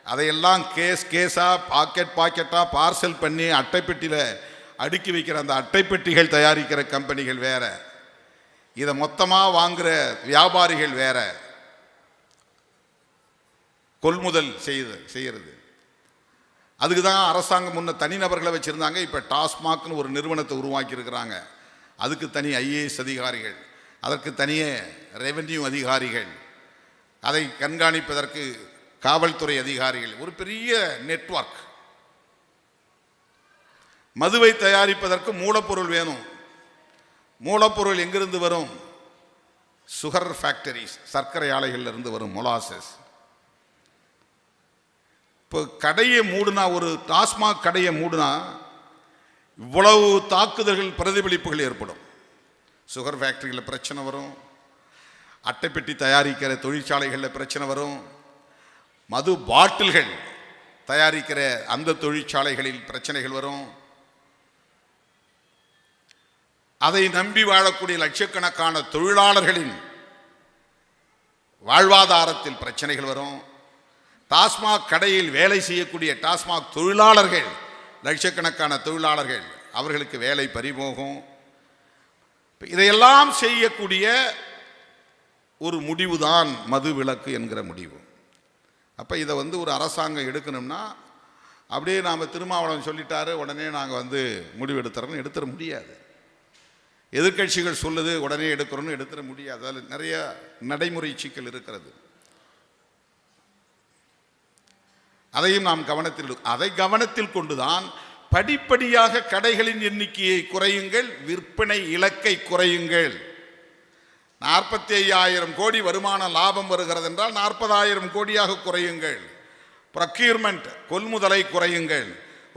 அதையெல்லாம் கேஸாக பாக்கெட்டாக பார்சல் பண்ணி அட்டைப்பெட்டியில் அடுக்கி வைக்கிற அந்த அட்டைப்பெட்டிகள் தயாரிக்கிற கம்பெனிகள் வேற, இதை மொத்தமாக வாங்குகிற வியாபாரிகள் வேற, கொள்முதல் செய்கிறது. அதுக்கு தான் அரசாங்கம் முன்ன தனிநபர்களை வச்சுருந்தாங்க. இப்போ டாஸ்மாக்னு ஒரு நிறுவனத்தை உருவாக்கி இருக்கிறாங்க. அதுக்கு தனி IAS அதிகாரிகள், அதற்கு தனியே ரெவென்யூ அதிகாரிகள், அதை கண்காணிப்பதற்கு காவல்துறை அதிகாரிகள், ஒரு பெரிய நெட்வொர்க். மதுவை தயாரிப்பதற்கு மூலப்பொருள் வேணும். மூலப்பொருள் எங்கிருந்து வரும்? சுகர் ஃபேக்டரிஸ், சர்க்கரை ஆலைகளிலிருந்து வரும் மொலாசஸ். இப்போ கடையை மூடுனா, ஒரு டாஸ்மாக் கடையை மூடுனா இவ்வளவு தாக்குதல்கள், பிரதிபலிப்புகள் ஏற்படும். சுகர் ஃபேக்டரியில் பிரச்சனை வரும், அட்டைப்பெட்டி தயாரிக்கிற தொழிற்சாலைகளில் பிரச்சனை வரும், மது பாட்டில்கள் தயாரிக்கிற அந்த தொழிற்சாலைகளில் பிரச்சனைகள் வரும், அதை நம்பி வாழக்கூடிய லட்சக்கணக்கான தொழிலாளர்களின் வாழ்வாதாரத்தில் பிரச்சனைகள் வரும். டாஸ்மாக் கடையில் வேலை செய்யக்கூடிய டாஸ்மாக் தொழிலாளர்கள், லட்சக்கணக்கான தொழிலாளர்கள், அவர்களுக்கு வேலை பறிபோகும். இதையெல்லாம் செய்யக்கூடிய ஒரு முடிவுதான் மது விலக்கு என்கிற முடிவு. அப்போ இதை ஒரு அரசாங்கம் எடுக்கணும்னா, அப்படியே நாம் திருமாவளவன் சொல்லிட்டாரு உடனே நாங்கள் முடிவெடுத்துறோன்னு எடுத்துட முடியாது. எதிர்கட்சிகள் சொல்லுது உடனே எடுக்கிறோன்னு எடுத்துட முடியாது. அதில் நிறைய நடைமுறை சிக்கல் இருக்கிறது. அதையும் நாம் அதை கவனத்தில் கொண்டுதான் படிப்படியாக கடைகளின் எண்ணிக்கையை குறையுங்கள், விற்பனை இலக்கை குறையுங்கள். 45,000 கோடி வருமான லாபம் வருகிறது என்றால் 40,000 கோடியாக குறையுங்கள். ப்ரொக்யூர்மெண்ட் கொள்முதலை குறையுங்கள்.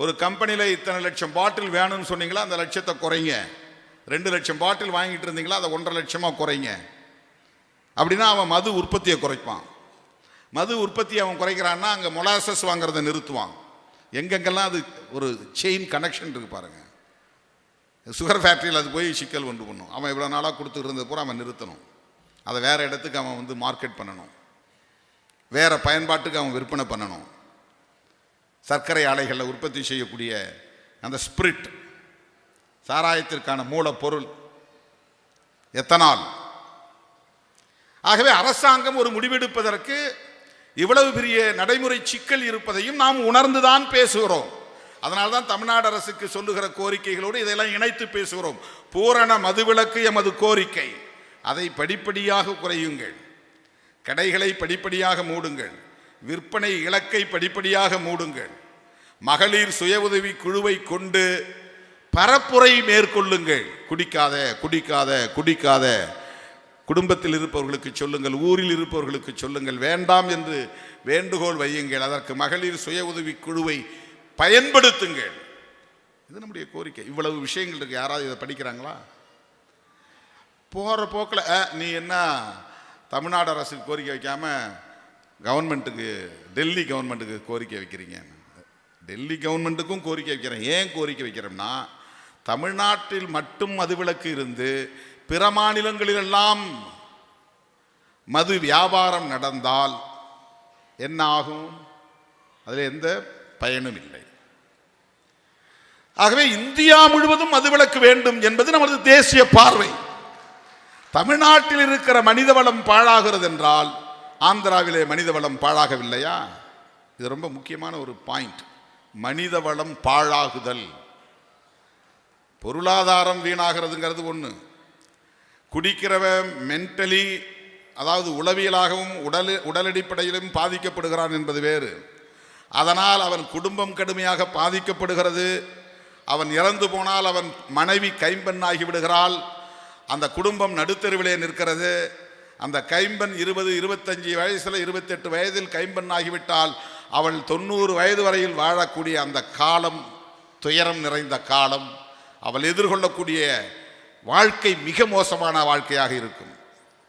ஒரு கம்பெனியில் இத்தனை லட்சம் பாட்டில் வேணும்னு சொன்னீங்களா, அந்த லட்சத்தை குறைங்க. 2 லட்சம் பாட்டில் வாங்கிட்டு இருந்தீங்களா, அதை 1.5 லட்சமாக குறைங்க. அப்படின்னா அவன் மது உற்பத்தியை குறைப்பான். மது உற்பத்தியை அவன் குறைக்கிறான்னா அங்கே மொலாசஸ் வாங்குறதை நிறுத்துவான். எங்கெங்கெல்லாம் அது ஒரு செயின் கனெக்ஷன் இருக்கு பாருங்க. சுகர் ஃபேக்ட்ரியில் அது போய் சிக்கல் ஒன்று பண்ணும். அவன் இவ்வளோ நாளாக கொடுத்துட்டு இருந்தது பூரா அவன் நிறுத்தணும். அதை வேறு இடத்துக்கு அவன் மார்க்கெட் பண்ணணும், வேறு பயன்பாட்டுக்கு அவன் விற்பனை பண்ணணும். சர்க்கரை ஆலைகளில் உற்பத்தி செய்யக்கூடிய அந்த ஸ்பிரிட், சாராயத்திற்கான மூலப்பொருள் எத்தனால். ஆகவே அரசாங்கம் ஒரு முடிவெடுப்பதற்கு இவ்வளவு பெரிய நடைமுறை சிக்கல் இருப்பதையும் நாம் உணர்ந்துதான் பேசுகிறோம். அதனால்தான் தமிழ்நாடு அரசுக்கு சொல்லுகிற கோரிக்கைகளோடு இதெல்லாம் இணைத்து பேசுகிறோம். பூரண மதுவிலக்கு எமது கோரிக்கை. அதை படிப்படியாக குறையுங்கள், கடைகளை படிப்படியாக மூடுங்கள், விற்பனை இலக்கை படிப்படியாக மூடுங்கள், மகளிர் சுய உதவி குழுவை கொண்டு பரப்புரை மேற்கொள்ளுங்கள். குடிக்காத குடிக்காத குடிக்காத, குடும்பத்தில் இருப்பவர்களுக்கு சொல்லுங்கள், ஊரில் இருப்பவர்களுக்கு சொல்லுங்கள், வேண்டாம் என்று வேண்டுகோள் வையுங்கள். அதற்கு மகளிர் சுய உதவி குழுவை பயன்படுத்துங்கள். இது நம்முடைய கோரிக்கை. இவ்வளவு விஷயங்கள் இருக்கு. யாராவது இதை படிக்கிறாங்களா? போகிற போக்கில் நீ என்ன தமிழ்நாடு அரசுக்கு கோரிக்கை வைக்காம கவர்மெண்ட்டுக்கு, டெல்லி கவர்மெண்ட்டுக்கு கோரிக்கை வைக்கிறீங்க. டெல்லி கவர்மெண்ட்டுக்கும் கோரிக்கை வைக்கிறேன். ஏன் கோரிக்கை வைக்கிறோம்னா, தமிழ்நாட்டில் மட்டும் மதுவிலக்கு இருந்து பிற மாநிலங்களிலெல்லாம் மது வியாபாரம் நடந்தால் என்ன ஆகும்? அதில் எந்த பயனும் இல்லை. ஆகவே இந்தியா முழுவதும் மதுவிலக்கு வேண்டும் என்பது நமது தேசிய பார்வை. தமிழ்நாட்டில் இருக்கிற மனித வளம் பாழாகிறது என்றால் ஆந்திராவிலே மனித வளம் பாழாகவில்லையா? இது ரொம்ப முக்கியமான ஒரு பாயிண்ட். மனித வளம் பாழாகுதல், பொருளாதாரம் வீணாகிறதுங்கிறது ஒன்று. குடிக்கிறவன் மென்டலி, அதாவது உளவியலாகவும் உடலடிப்படையிலும் பாதிக்கப்படுகிறான் என்பது வேறு. அதனால் அவன் குடும்பம் கடுமையாக பாதிக்கப்படுகிறது. அவன் இறந்து போனால் அவன் மனைவி கைம்பெண்ணாகி விடுகிறாள். அந்த குடும்பம் நடுத்தெருவிலே நிற்கிறது. அந்த கைம்பெண் 20, 25 வயசில் 28 வயதில் கைம்பெண்ணாகிவிட்டால் அவள் 90 வயது வரையில் வாழக்கூடிய அந்த காலம் துயரம் நிறைந்த காலம். அவள் எதிர்கொள்ளக்கூடிய வாழ்க்கை மிக மோசமான வாழ்க்கையாக இருக்கும்.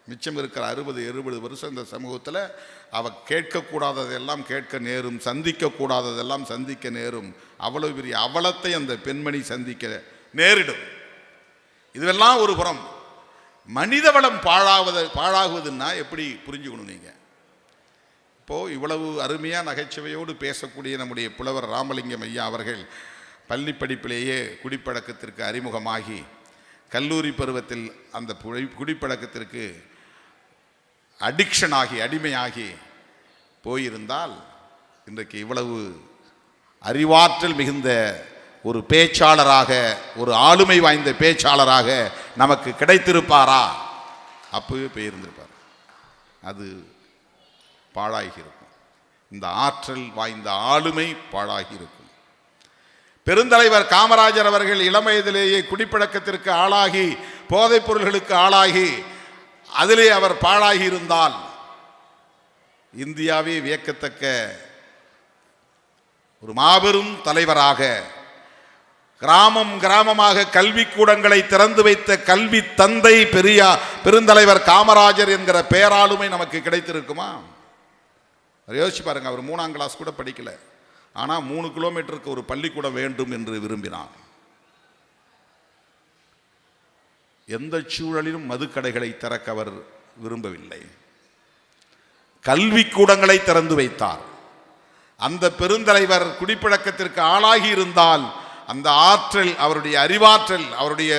மிச்சம் இருக்கிற 60, 70 வருஷம் இந்த சமூகத்தில் அவள் கேட்கக்கூடாததெல்லாம் கேட்க நேரும், சந்திக்கக்கூடாததெல்லாம் சந்திக்க நேரும். அவ்வளவு பெரிய அவலத்தை அந்த பெண்மணி சந்திக்க நேரிடும். இதுவெல்லாம் ஒரு புறம். மனித வளம் பாழாகுவதுன்னா எப்படி புரிஞ்சுக்கணும் நீங்கள்? இப்போது இவ்வளவு அருமையாக நகைச்சுவையோடு பேசக்கூடிய நம்முடைய புலவர் ராமலிங்கம் ஐயா அவர்கள் பள்ளி படிப்பிலேயே குடிப்பழக்கத்திற்கு அறிமுகமாகி கல்லூரி பருவத்தில் அந்த குடிப்பழக்கத்திற்கு அடிக்ஷனாகி அடிமையாகி போயிருந்தால் இன்றைக்கு இவ்வளவு அறிவாற்றல் மிகுந்த ஒரு பேச்சாளராக, ஒரு ஆளுமை வாய்ந்த பேச்சாளராக நமக்கு கிடைத்திருப்பாரா? அப்பவே போயிருந்திருப்பார். அது பாழாகி இருக்கும். இந்த ஆற்றல் வாய்ந்த ஆளுமை பாழாகி இருக்கும். பெருந்தலைவர் காமராஜர் அவர்கள் இளம் வயதிலேயே குடிப்பழக்கத்திற்கு ஆளாகி, போதைப் பொருள்களுக்கு ஆளாகி, அதிலே அவர் பாழாகி இருந்தால் இந்தியாவே வியக்கத்தக்க ஒரு மாபெரும் தலைவராக, கிராமம் கிராமமாக கல்விக்கூடங்களை திறந்து வைத்த கல்வி தந்தை பெருந்தலைவர் காமராஜர் என்கிற பேராளுமை நமக்கு கிடைத்திருக்குமா? யோசிச்சு பாருங்க. அவர் 3ஆம் கிளாஸ் கூட படிக்கல. ஆனால் 3 கிலோமீட்டருக்கு ஒரு பள்ளிக்கூடம் வேண்டும் என்று விரும்பினார். எந்த சூழலிலும் மதுக்கடைகளை திறக்க அவர் விரும்பவில்லை. கல்விக்கூடங்களை திறந்து வைத்தார். அந்த பெருந்தலைவர் குடிப்பழக்கத்திற்கு ஆளாகி இருந்தால் அந்த ஆற்றல், அவருடைய அறிவாற்றல், அவருடைய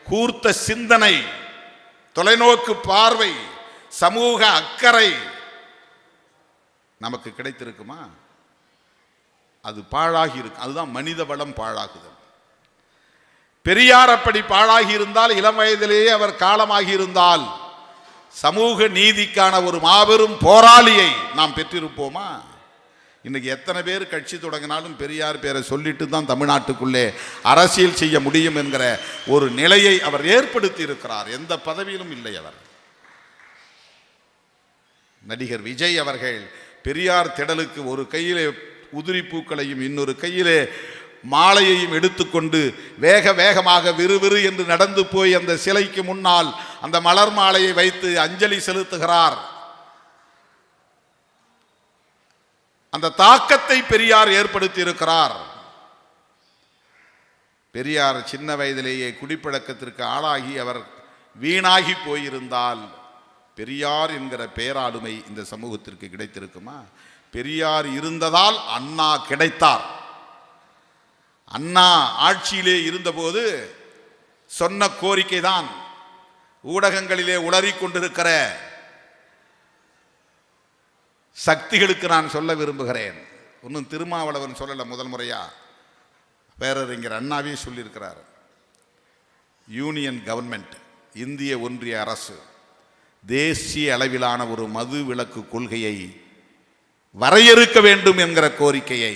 கூர்த்த சிந்தனை, தொலைநோக்கு பார்வை, சமூக அக்கறை நமக்கு கிடைத்திருக்குமா? அது பாழாகி இருக்கு. அதுதான் மனித வளம் பாழாகுதல். பெரியார் அப்படி பாழாகி இருந்தால், இளம் வயதிலேயே அவர் காலமாகி இருந்தால், சமூக நீதிக்கான ஒரு மாபெரும் போராளியை நாம் பெற்றிருப்போமா? இன்னைக்கு எத்தனை பேர் கட்சி தொடங்கினாலும் பெரியார் பேரை சொல்லிட்டு தான் தமிழ்நாட்டுக்குள்ளே அரசியல் செய்ய முடியும் என்கிற ஒரு நிலையை அவர் ஏற்படுத்தி இருக்கிறார். எந்த பதவியிலும் இல்லை அவர். நடிகர் விஜய் அவர்கள் பெரியார் திடலுக்கு ஒரு கையிலே உதிரி பூக்களையும் இன்னொரு கையிலே மாலையையும் எடுத்துக்கொண்டு வேக வேகமாக விறுவிறு என்று நடந்து போய் அந்த சிலைக்கு முன்னால் அந்த மலர் மாலையை வைத்து அஞ்சலி செலுத்துகிறார். அந்த தாக்கத்தை பெரியார் ஏற்படுத்தி இருக்கிறார். பெரியார் சின்ன வயதிலேயே குடிப்பழக்கத்திற்கு ஆளாகி அவர் வீணாகி போயிருந்தால் பெரியார் என்கிற பேராளுமை இந்த சமூகத்திற்கு கிடைத்திருக்குமா? பெரியார் இருந்ததால் அண்ணா கிடைத்தார். அண்ணா ஆட்சியிலே இருந்தபோது சொன்ன கோரிக்கை தான் ஊடகங்களிலே உளறிக் கொண்டிருக்கிற சக்திகளுக்கு நான் சொல்ல விரும்புகிறேன். ஒன்றும் திருமாவளவன் சொல்லல, முதல் முறையா பேரறிஞர் அண்ணாவே சொல்லியிருக்கிறார். யூனியன் கவர்மெண்ட், இந்திய ஒன்றிய அரசு தேசிய அளவிலான ஒரு மது விலக்கு கொள்கையை வரையறுக்க வேண்டும் என்கிற கோரிக்கையை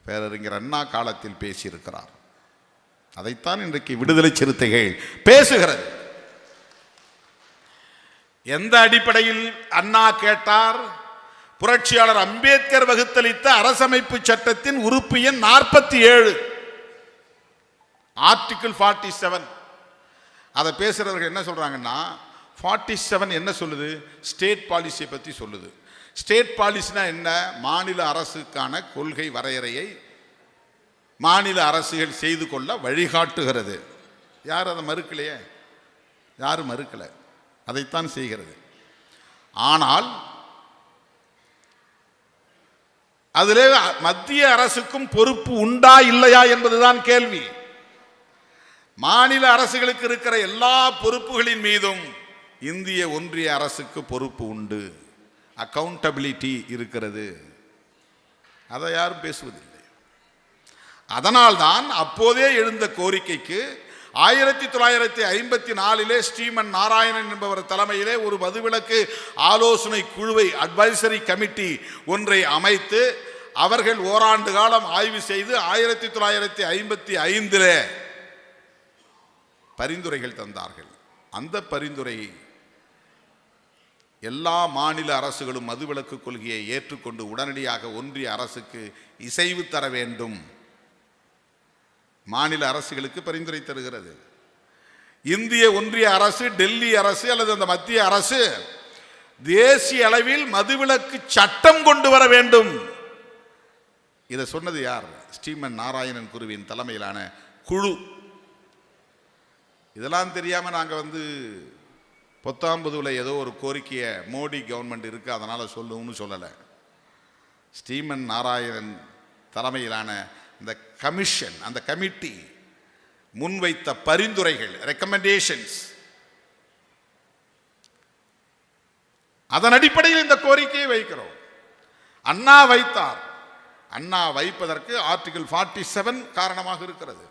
பேரறிஞர் அண்ணா காலத்தில் பேசியிருக்கிறார். அதைத்தான் இன்றைக்கு விடுதலை சிறுத்தைகள் பேசுகிறது. எந்த அடிப்படையில் அண்ணா கேட்டார்? புரட்சியாளர் அம்பேத்கர் வகுத்தளித்த அரசமைப்பு சட்டத்தின் உறுப்பு எண் 47, ஆர்டிகிள் 47. அதை பேசுறவர்கள் என்ன சொல்றாங்கன்னா, 47 என்ன சொல்லுது? ஸ்டேட் பாலிசியை பற்றி சொல்லுது. ஸ்டேட் பாலிசினா என்ன? மாநில அரசுக்கான கொள்கை வரையறையை மாநில அரசுகள் செய்து கொள்ள வழிகாட்டுகிறது. யார் அதை மறுக்கலையே? யாரும் மறுக்கல, அதைத்தான் செய்கிறது. ஆனால் அதிலே மத்திய அரசுக்கும் பொறுப்பு உண்டா இல்லையா என்பதுதான் கேள்வி. மாநில அரசுகளுக்கு இருக்கிற எல்லா பொறுப்புகளின் மீதும் இந்திய ஒன்றிய அரசுக்கு பொறுப்பு உண்டு, அக்கவுண்டபிலிட்டி இருக்கிறது. அதை யாரும் பேசுவதில்லை. அதனால்தான் அப்போதே எழுந்த கோரிக்கைக்கு 1954 ஸ்ரீமன் நாராயணன் என்பவர் தலைமையிலே ஒரு மதுவிலக்கு ஆலோசனை குழுவை, அட்வைசரி கமிட்டி ஒன்றை அமைத்து அவர்கள் ஓராண்டு காலம் ஆய்வு செய்து 1955 பரிந்துரைகள் தந்தார்கள். அந்த பரிந்துரை எல்லா மாநில அரசுகளும் மதுவிலக்கு கொள்கையை ஏற்றுக்கொண்டு உடனடியாக ஒன்றிய அரசுக்கு இசைவு தர வேண்டும். மாநில அரசுகளுக்கு பரிந்துரை தருகிறது. இந்திய ஒன்றிய அரசு, டெல்லி அரசு அல்லது அந்த மத்திய அரசு தேசிய அளவில் மதுவிலக்கு சட்டம் கொண்டு வர வேண்டும். இதை சொன்னது யார்? ஸ்ரீமன் நாராயணன் குருவின் தலைமையிலான குழு. இதெல்லாம் தெரியாம நாங்க பொத்தாம்பதுல ஏதோ ஒரு கோரிக்கையை மோடி கவர்மெண்ட் இருக்கு அதனால சொல்லுன்னு சொல்லலை. ஸ்ரீமன் நாராயணன் தலைமையிலான இந்த கமிஷன், அந்த கமிட்டி முன்வைத்த பரிந்துரைகள், ரெக்கமெண்டேஷன்ஸ், அதன் அடிப்படையில் இந்த கோரிக்கையை வைக்கிறோம். அண்ணா வைத்தார். அண்ணா வைப்பதற்கு ஆர்டிகிள் 47 காரணமாக இருக்கிறது.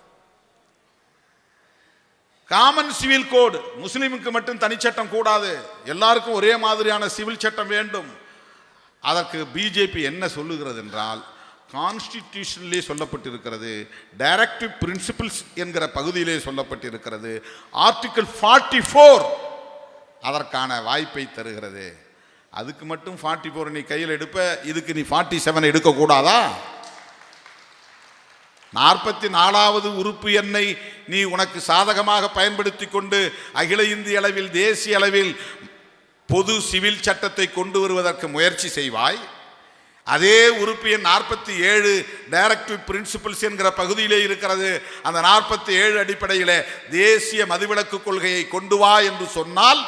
காமன் சிவில் கோடு, முஸ்லிமுக்கு மட்டும் தனிச்சட்டம் கூடாது, எல்லாருக்கும் ஒரே மாதிரியான சிவில் சட்டம் வேண்டும். அதற்கு பிஜேபி என்ன சொல்லுகிறது என்றால், கான்ஸ்டிடியூஷனிலே சொல்லப்பட்டிருக்கிறது, டைரக்டிவ் பிரின்சிபிள்ஸ் என்கிற பகுதியிலே சொல்லப்பட்டிருக்கிறது. ஆர்டிகிள் 44 அதற்கான வாய்ப்பை தருகிறது. அதுக்கு மட்டும் 44 நீ கையில் எடுப்ப, இதுக்கு நீ 47 எடுக்கக்கூடாதா? 44வது உறுப்பு எண்ணை நீ உனக்கு சாதகமாக பயன்படுத்தி கொண்டு அகில இந்திய அளவில், தேசிய அளவில் பொது சிவில் சட்டத்தை கொண்டு வருவதற்கு முயற்சி செய்வாய். அதே உறுப்பு எண் 47 டைரக்டிவ் பிரின்சிபிள்ஸ் என்கிற பகுதியிலே இருக்கிறது. அந்த 47 அடிப்படையில் தேசிய மதுவிலக்கு கொள்கையை கொண்டு வா என்று சொன்னால்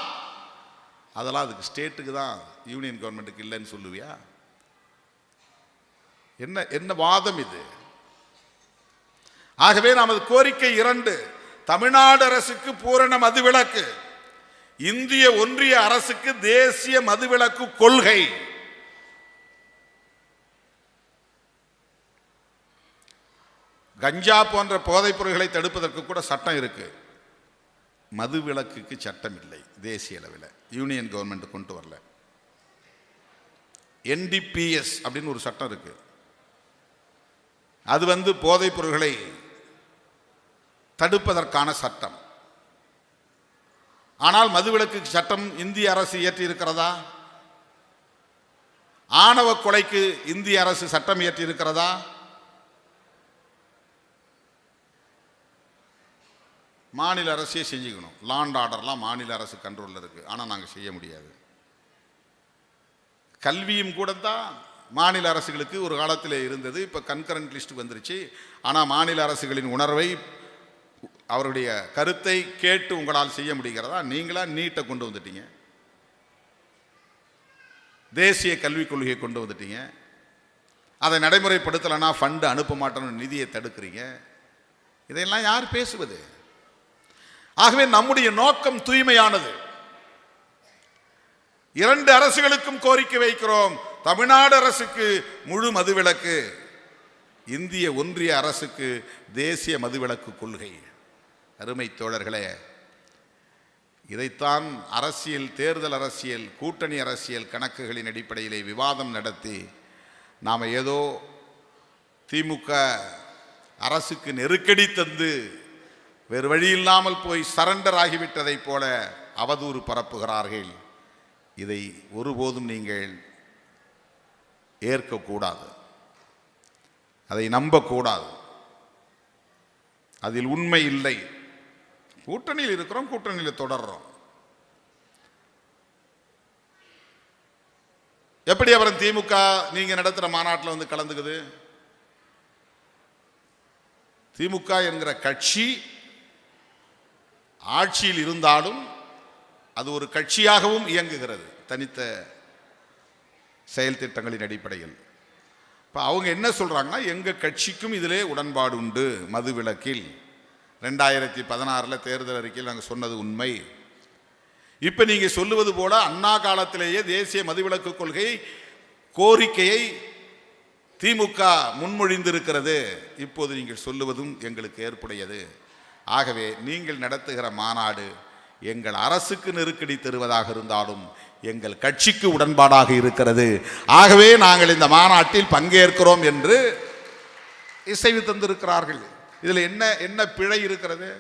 அதெல்லாம் அதுக்கு ஸ்டேட்டுக்கு தான், யூனியன் கவர்மெண்ட்டுக்கு இல்லைன்னு சொல்லுவியா? என்ன வாதம் இது? ஆகவே நமது கோரிக்கை 2, தமிழ்நாடு அரசுக்கு பூரண மதுவிலக்கு, இந்திய ஒன்றிய அரசுக்கு தேசிய மதுவிலக்கு கொள்கை. கஞ்சா போன்ற போதைப் பொருட்களை தடுப்பதற்கு கூட சட்டம் இருக்கு, மதுவிலக்குக்கு சட்டம் இல்லை. தேசிய அளவில் யூனியன் கவர்மெண்ட் கொண்டு வரல. NDPS அப்படின்னு ஒரு சட்டம் இருக்கு. அது போதைப் பொருள்களை தடுப்பதற்கான சட்டம். ஆனால் மதுவிலக்கு சட்டம் இந்திய அரசு இயற்றி இருக்கிறதா? ஆணவ கொலைக்கு இந்திய அரசு சட்டம் இயற்றி இருக்கிறதா? மாநில அரசே செஞ்சுக்கணும். லா அண்ட் ஆர்டர்லாம் மாநில அரசு கண்ட்ரோலில் இருக்கு. ஆனால் நாங்கள் செய்ய முடியாது. கல்வியும் கூட தான் மாநில அரசுகளுக்கு ஒரு காலத்தில் இருந்தது. இப்போ கன்கரண்ட் லிஸ்ட் வந்துருச்சு. ஆனால் மாநில அரசுகளின் உணர்வை, அவருடைய கருத்தை கேட்டு உங்களால் செய்ய முடிகிறதா? நீங்களா நீட்டை கொண்டு வந்துட்டீங்க, தேசிய கல்விக் கொள்கையை கொண்டு வந்துட்டீங்க. அதை நடைமுறைப்படுத்தலைன்னா ஃபண்டு அனுப்ப மாட்டோம்னு நிதியை தடுக்கிறீங்க. இதையெல்லாம் யார் பேசுவது? ஆகவே நம்முடைய நோக்கம் தூய்மையானது. 2 அரசுகளுக்கும் கோரிக்கை வைக்கிறோம். தமிழ்நாடு அரசுக்கு முழு மதுவிலக்கு, இந்திய ஒன்றிய அரசுக்கு தேசிய மதுவிலக்கு கொள்கை. அருமை தோழர்களே, இதைத்தான் அரசியல், தேர்தல் அரசியல், கூட்டணி அரசியல் கணக்குகளின் அடிப்படையிலே விவாதம் நடத்தி நாம் ஏதோ திமுக அரசுக்கு நெருக்கடி தந்து வேறு வழி இல்லாமல் போய் சரண்டர் ஆகிவிட்டதைப் போல அவதூறு பரப்புகிறார்கள். இதை ஒருபோதும் நீங்கள் ஏற்கக்கூடாது, அதை நம்பக்கூடாது. அதில் உண்மை இல்லை. கூட்டணியில் இருக்கிறோம், கூட்டணியில் தொடர்றோம். எப்படி அப்புறம் திமுக நீங்க நடத்துற மாநாட்டில் கலந்துக்குது? திமுக என்கிற கட்சி ஆட்சியில் இருந்தாலும் அது ஒரு கட்சியாகவும் இயங்குகிறது, தனித்த செயல் திட்டங்களின் அடிப்படையில். இப்போ அவங்க என்ன சொல்றாங்கன்னா, எங்க கட்சிக்கும் இதிலே உடன்பாடு உண்டு மதுவிலக்கில். 2016 தேர்தல் அறிக்கையில் நாங்கள் சொன்னது உண்மை. இப்ப நீங்க சொல்லுவது போல அண்ணா காலத்திலேயே தேசிய மதுவிலக்கு கொள்கை கோரிக்கையை திமுக முன்மொழிந்திருக்கிறது. இப்போது நீங்கள் சொல்லுவதும் எங்களுக்கு ஏற்புடையது. ஆகவே நீங்கள் நடத்துகிற மாநாடு எங்கள் அரசுக்கு நெருக்கடி தருவதாக இருந்தாலும் எங்கள் கட்சிக்கு உடன்பாடாக இருக்கிறது. ஆகவே நாங்கள் இந்த மாநாட்டில் பங்கேற்கிறோம் என்று இசைவு தந்திருக்கிறார்கள். இதில் என்ன பிழை இருக்கிறது?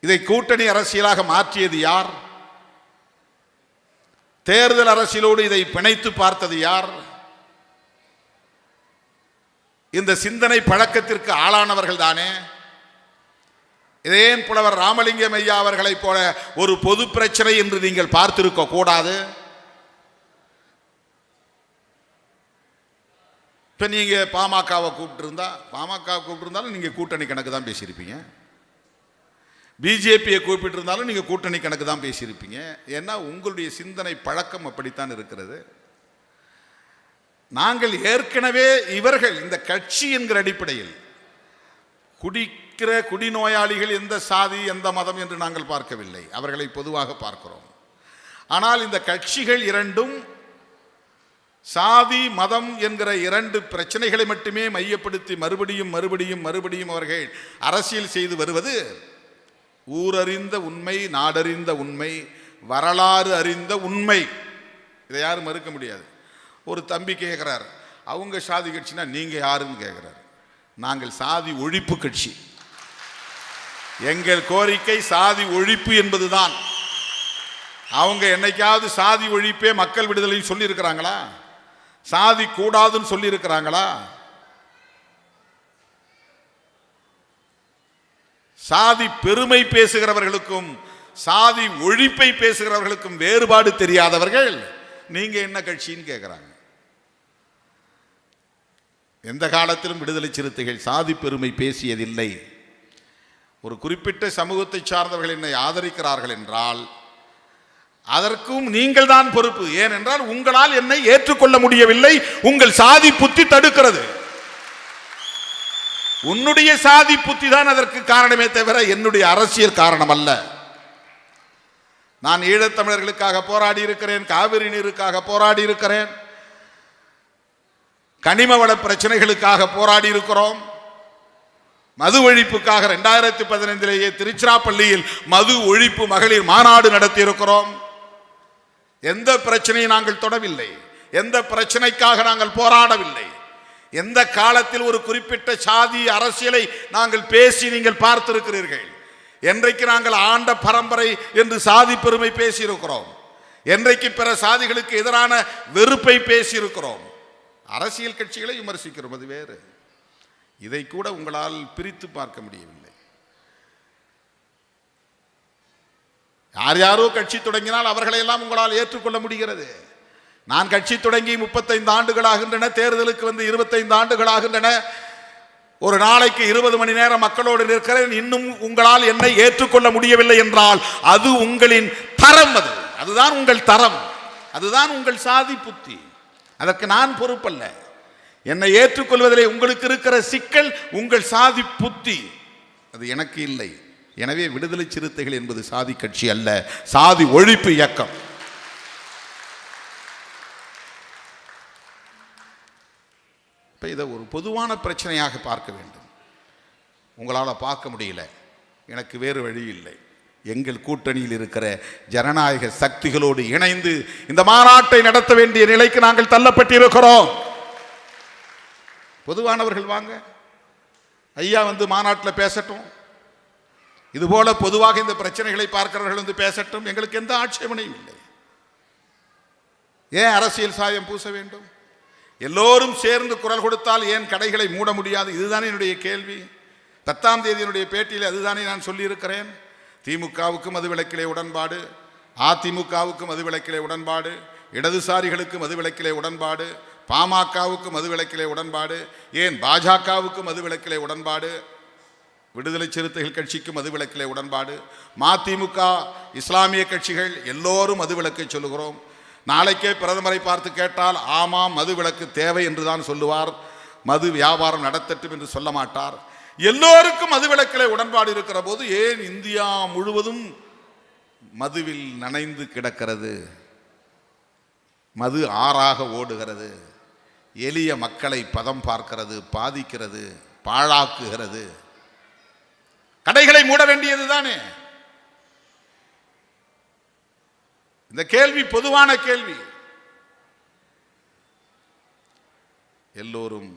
இதை கூட்டணி அரசியலாக மாற்றியது யார்? தேர்தல் அரசியலோடு இதை பிணைத்து பார்த்தது யார்? இந்த சிந்தனை பழக்கத்திற்கு ஆளானவர்கள் தானே. இதேன் புலவர் ராமலிங்கம் ஐயா அவர்களைப் போல ஒரு பொது பிரச்சனை என்று நீங்கள் பார்த்திருக்க கூடாது. இப்ப நீங்க பாமகவை கூப்பிட்டிருந்தாலும் நீங்க கூட்டணி கணக்கு தான் பேசியிருப்பீங்க. பிஜேபியை கூப்பிட்டு இருந்தாலும் நீங்க கூட்டணி கணக்கு தான் பேசியிருப்பீங்க. ஏன்னா உங்களுடைய சிந்தனை பழக்கம் அப்படித்தான் இருக்கிறது. நாங்கள் ஏற்கனவே இவர்கள் இந்த கட்சி என்கிற அடிப்படையில் குடிக்கிற குடிநோயாளிகள் எந்த சாதி எந்த மதம் என்று நாங்கள் பார்க்கவில்லை, அவர்களை பொதுவாக பார்க்கிறோம். ஆனால் இந்த கட்சிகள் இரண்டும் சாதி மதம் என்கிற 2 பிரச்சனைகளை மட்டுமே மையப்படுத்தி மறுபடியும் அவர்கள் அரசியல் செய்து வருவது ஊரறிந்த உண்மை, நாடறிந்த உண்மை, வரலாறு அறிந்த உண்மை. இதை யாரும் மறுக்க முடியாது. ஒரு தம்பி கேட்கிறார், அவங்க சாதி கட்சினா நீங்க யாருன்னு கேட்கிறார். நாங்கள் சாதி ஒழிப்பு கட்சி. எங்கள் கோரிக்கை சாதி ஒழிப்பு என்பதுதான். அவங்க என்னைக்காவது சாதி ஒழிப்பே மக்கள் விடுதலை சொல்லி இருக்கிறாங்களா? சாதி கூடாதுன்னு சொல்லி இருக்கிறாங்களா? சாதி பெருமை பேசுகிறவர்களுக்கும் சாதி ஒழிப்பை பேசுகிறவர்களுக்கும் வேறுபாடு தெரியாதவர்கள் நீங்க என்ன கட்சின்னு கேட்கிறாங்க. எந்த காலத்திலும் விடுதலை சிறுத்தைகள் சாதி பெருமை பேசியதில்லை. ஒரு குறிப்பிட்ட சமூகத்தை சார்ந்தவர்கள் என்னை ஆதரிக்கிறார்கள் என்றால் அதற்கும் நீங்கள் தான் பொறுப்பு. ஏனென்றால் உங்களால் என்னை ஏற்றுக்கொள்ள முடியவில்லை, உங்கள் சாதி புத்தி தடுக்கிறது. உன்னுடைய சாதி புத்தி தான் அதற்கு காரணமே தவிர என்னுடைய அரசியல் காரணம் அல்ல. நான் ஈழத்தமிழர்களுக்காக போராடி இருக்கிறேன், காவிரி நீருக்காக போராடி இருக்கிறேன், கனிம வள பிரச்சனைகளுக்காக போராடி இருக்கிறோம். மது ஒழிப்புக்காக 2015 திருச்சிராப்பள்ளியில் மது ஒழிப்பு மகளிர் மாநாடு நடத்தி இருக்கிறோம். எந்த பிரச்சனையை நாங்கள் தொடவில்லை, எந்த பிரச்சனைக்காக நாங்கள் போராடவில்லை. எந்த காலத்தில் ஒரு குறிப்பிட்ட சாதி அரசியலை நாங்கள் பேசி நீங்கள் பார்த்திருக்கிறீர்கள்? என்றைக்கு நாங்கள் ஆண்ட பரம்பரை என்று சாதி பெருமை பேசியிருக்கிறோம்? என்றைக்கு பிற சாதிகளுக்கு எதிரான வெறுப்பை பேசியிருக்கிறோம்? அரசியல் கட்சிகளை விமர்சிக்கிறோம், அது வேறு. இதை கூட உங்களால் பிரித்து பார்க்க முடியவில்லை. யார் யாரோ கட்சி தொடங்கினால் அவர்களை எல்லாம் உங்களால் ஏற்றுக்கொள்ள முடிகிறது. நான் கட்சி தொடங்கி 35 ஆண்டுகளாகின்றன, தேர்தலுக்கு வந்து 25 ஆண்டுகளாகின்றன. ஒரு நாளைக்கு 20 மணி நேரம் மக்களோடு நிற்கிறேன். இன்னும் உங்களால் என்னை ஏற்றுக்கொள்ள முடியவில்லை என்றால் அது உங்களின் தரம். அதுதான் உங்கள் தரம், அதுதான் உங்கள் சாதி புத்தி. அதற்கு நான் பொறுப்பல்ல. என்னை ஏற்றுக்கொள்வதிலே உங்களுக்கு இருக்கிற சிக்கல் உங்கள் சாதி புத்தி, அது எனக்கு இல்லை. எனவே விடுதலை சிறுத்தைகள் என்பது சாதி கட்சி அல்ல, சாதி ஒழிப்பு இயக்கம். இதை ஒரு பொதுவான பிரச்சனையாக பார்க்க வேண்டும். உங்களால் பார்க்க முடியல, எனக்கு வேறு வழி இல்லை. எங்கள் கூட்டணியில் இருக்கிற ஜனநாயக சக்திகளோடு இணைந்து இந்த மாநாட்டை நடத்த வேண்டிய நிலைக்கு நாங்கள் தள்ளப்பட்டிருக்கிறோம். பொதுவானவர்கள் வாங்க, ஐயா வந்து மாநாட்டில் பேசட்டும். இதுபோல பொதுவாக இந்த பிரச்சனைகளை பார்க்கிறவர்கள் வந்து பேசட்டும், எங்களுக்கு எந்த ஆட்சேபனையும் இல்லை. ஏன் அரசியல் சாயம் பூச வேண்டும்? எல்லோரும் சேர்ந்து குரல் கொடுத்தால் ஏன் கடைகளை மூட முடியாது? இதுதானே என்னுடைய கேள்வி. 10ஆம் தேதியினுடைய பேட்டியில் அதுதானே நான் சொல்லியிருக்கிறேன். திமுகவுக்கு மதுவிலக்கிலே உடன்பாடு, அதிமுகவுக்கு மதுவிலக்கிலே உடன்பாடு, இடதுசாரிகளுக்கு மதுவிலக்கிலே உடன்பாடு, பாமகவுக்கு மதுவிலக்கிலே உடன்பாடு, ஏன் பாஜகவுக்கு மதுவிலக்கிலே உடன்பாடு, விடுதலை சிறுத்தைகள் கட்சிக்கு மதுவிலக்கிலே உடன்பாடு, மதிமுக இஸ்லாமிய கட்சிகள் எல்லோரும் மதுவிலக்கை சொல்லுகிறோம். நாளைக்கே பிரதமரை பார்த்து கேட்டால் ஆமாம் மதுவிலக்கு தேவை என்றுதான் சொல்லுவார். மது வியாபாரம் நடத்தட்டும் என்று சொல்ல மாட்டார். எல்லோருக்கும் மதுவிலக்கிலே உடன்பாடு இருக்கிற போது ஏன் இந்தியா முழுவதும் மதுவில் நனைந்து கிடக்கிறது? மது ஆறாக ஓடுகிறது, எளிய மக்களை பதம் பார்க்கிறது, பாதிக்கிறது, பாழாக்குகிறது. கடைகளை மூட வேண்டியது தானே. இந்த கேள்வி பொதுவான கேள்வி. எல்லோரும்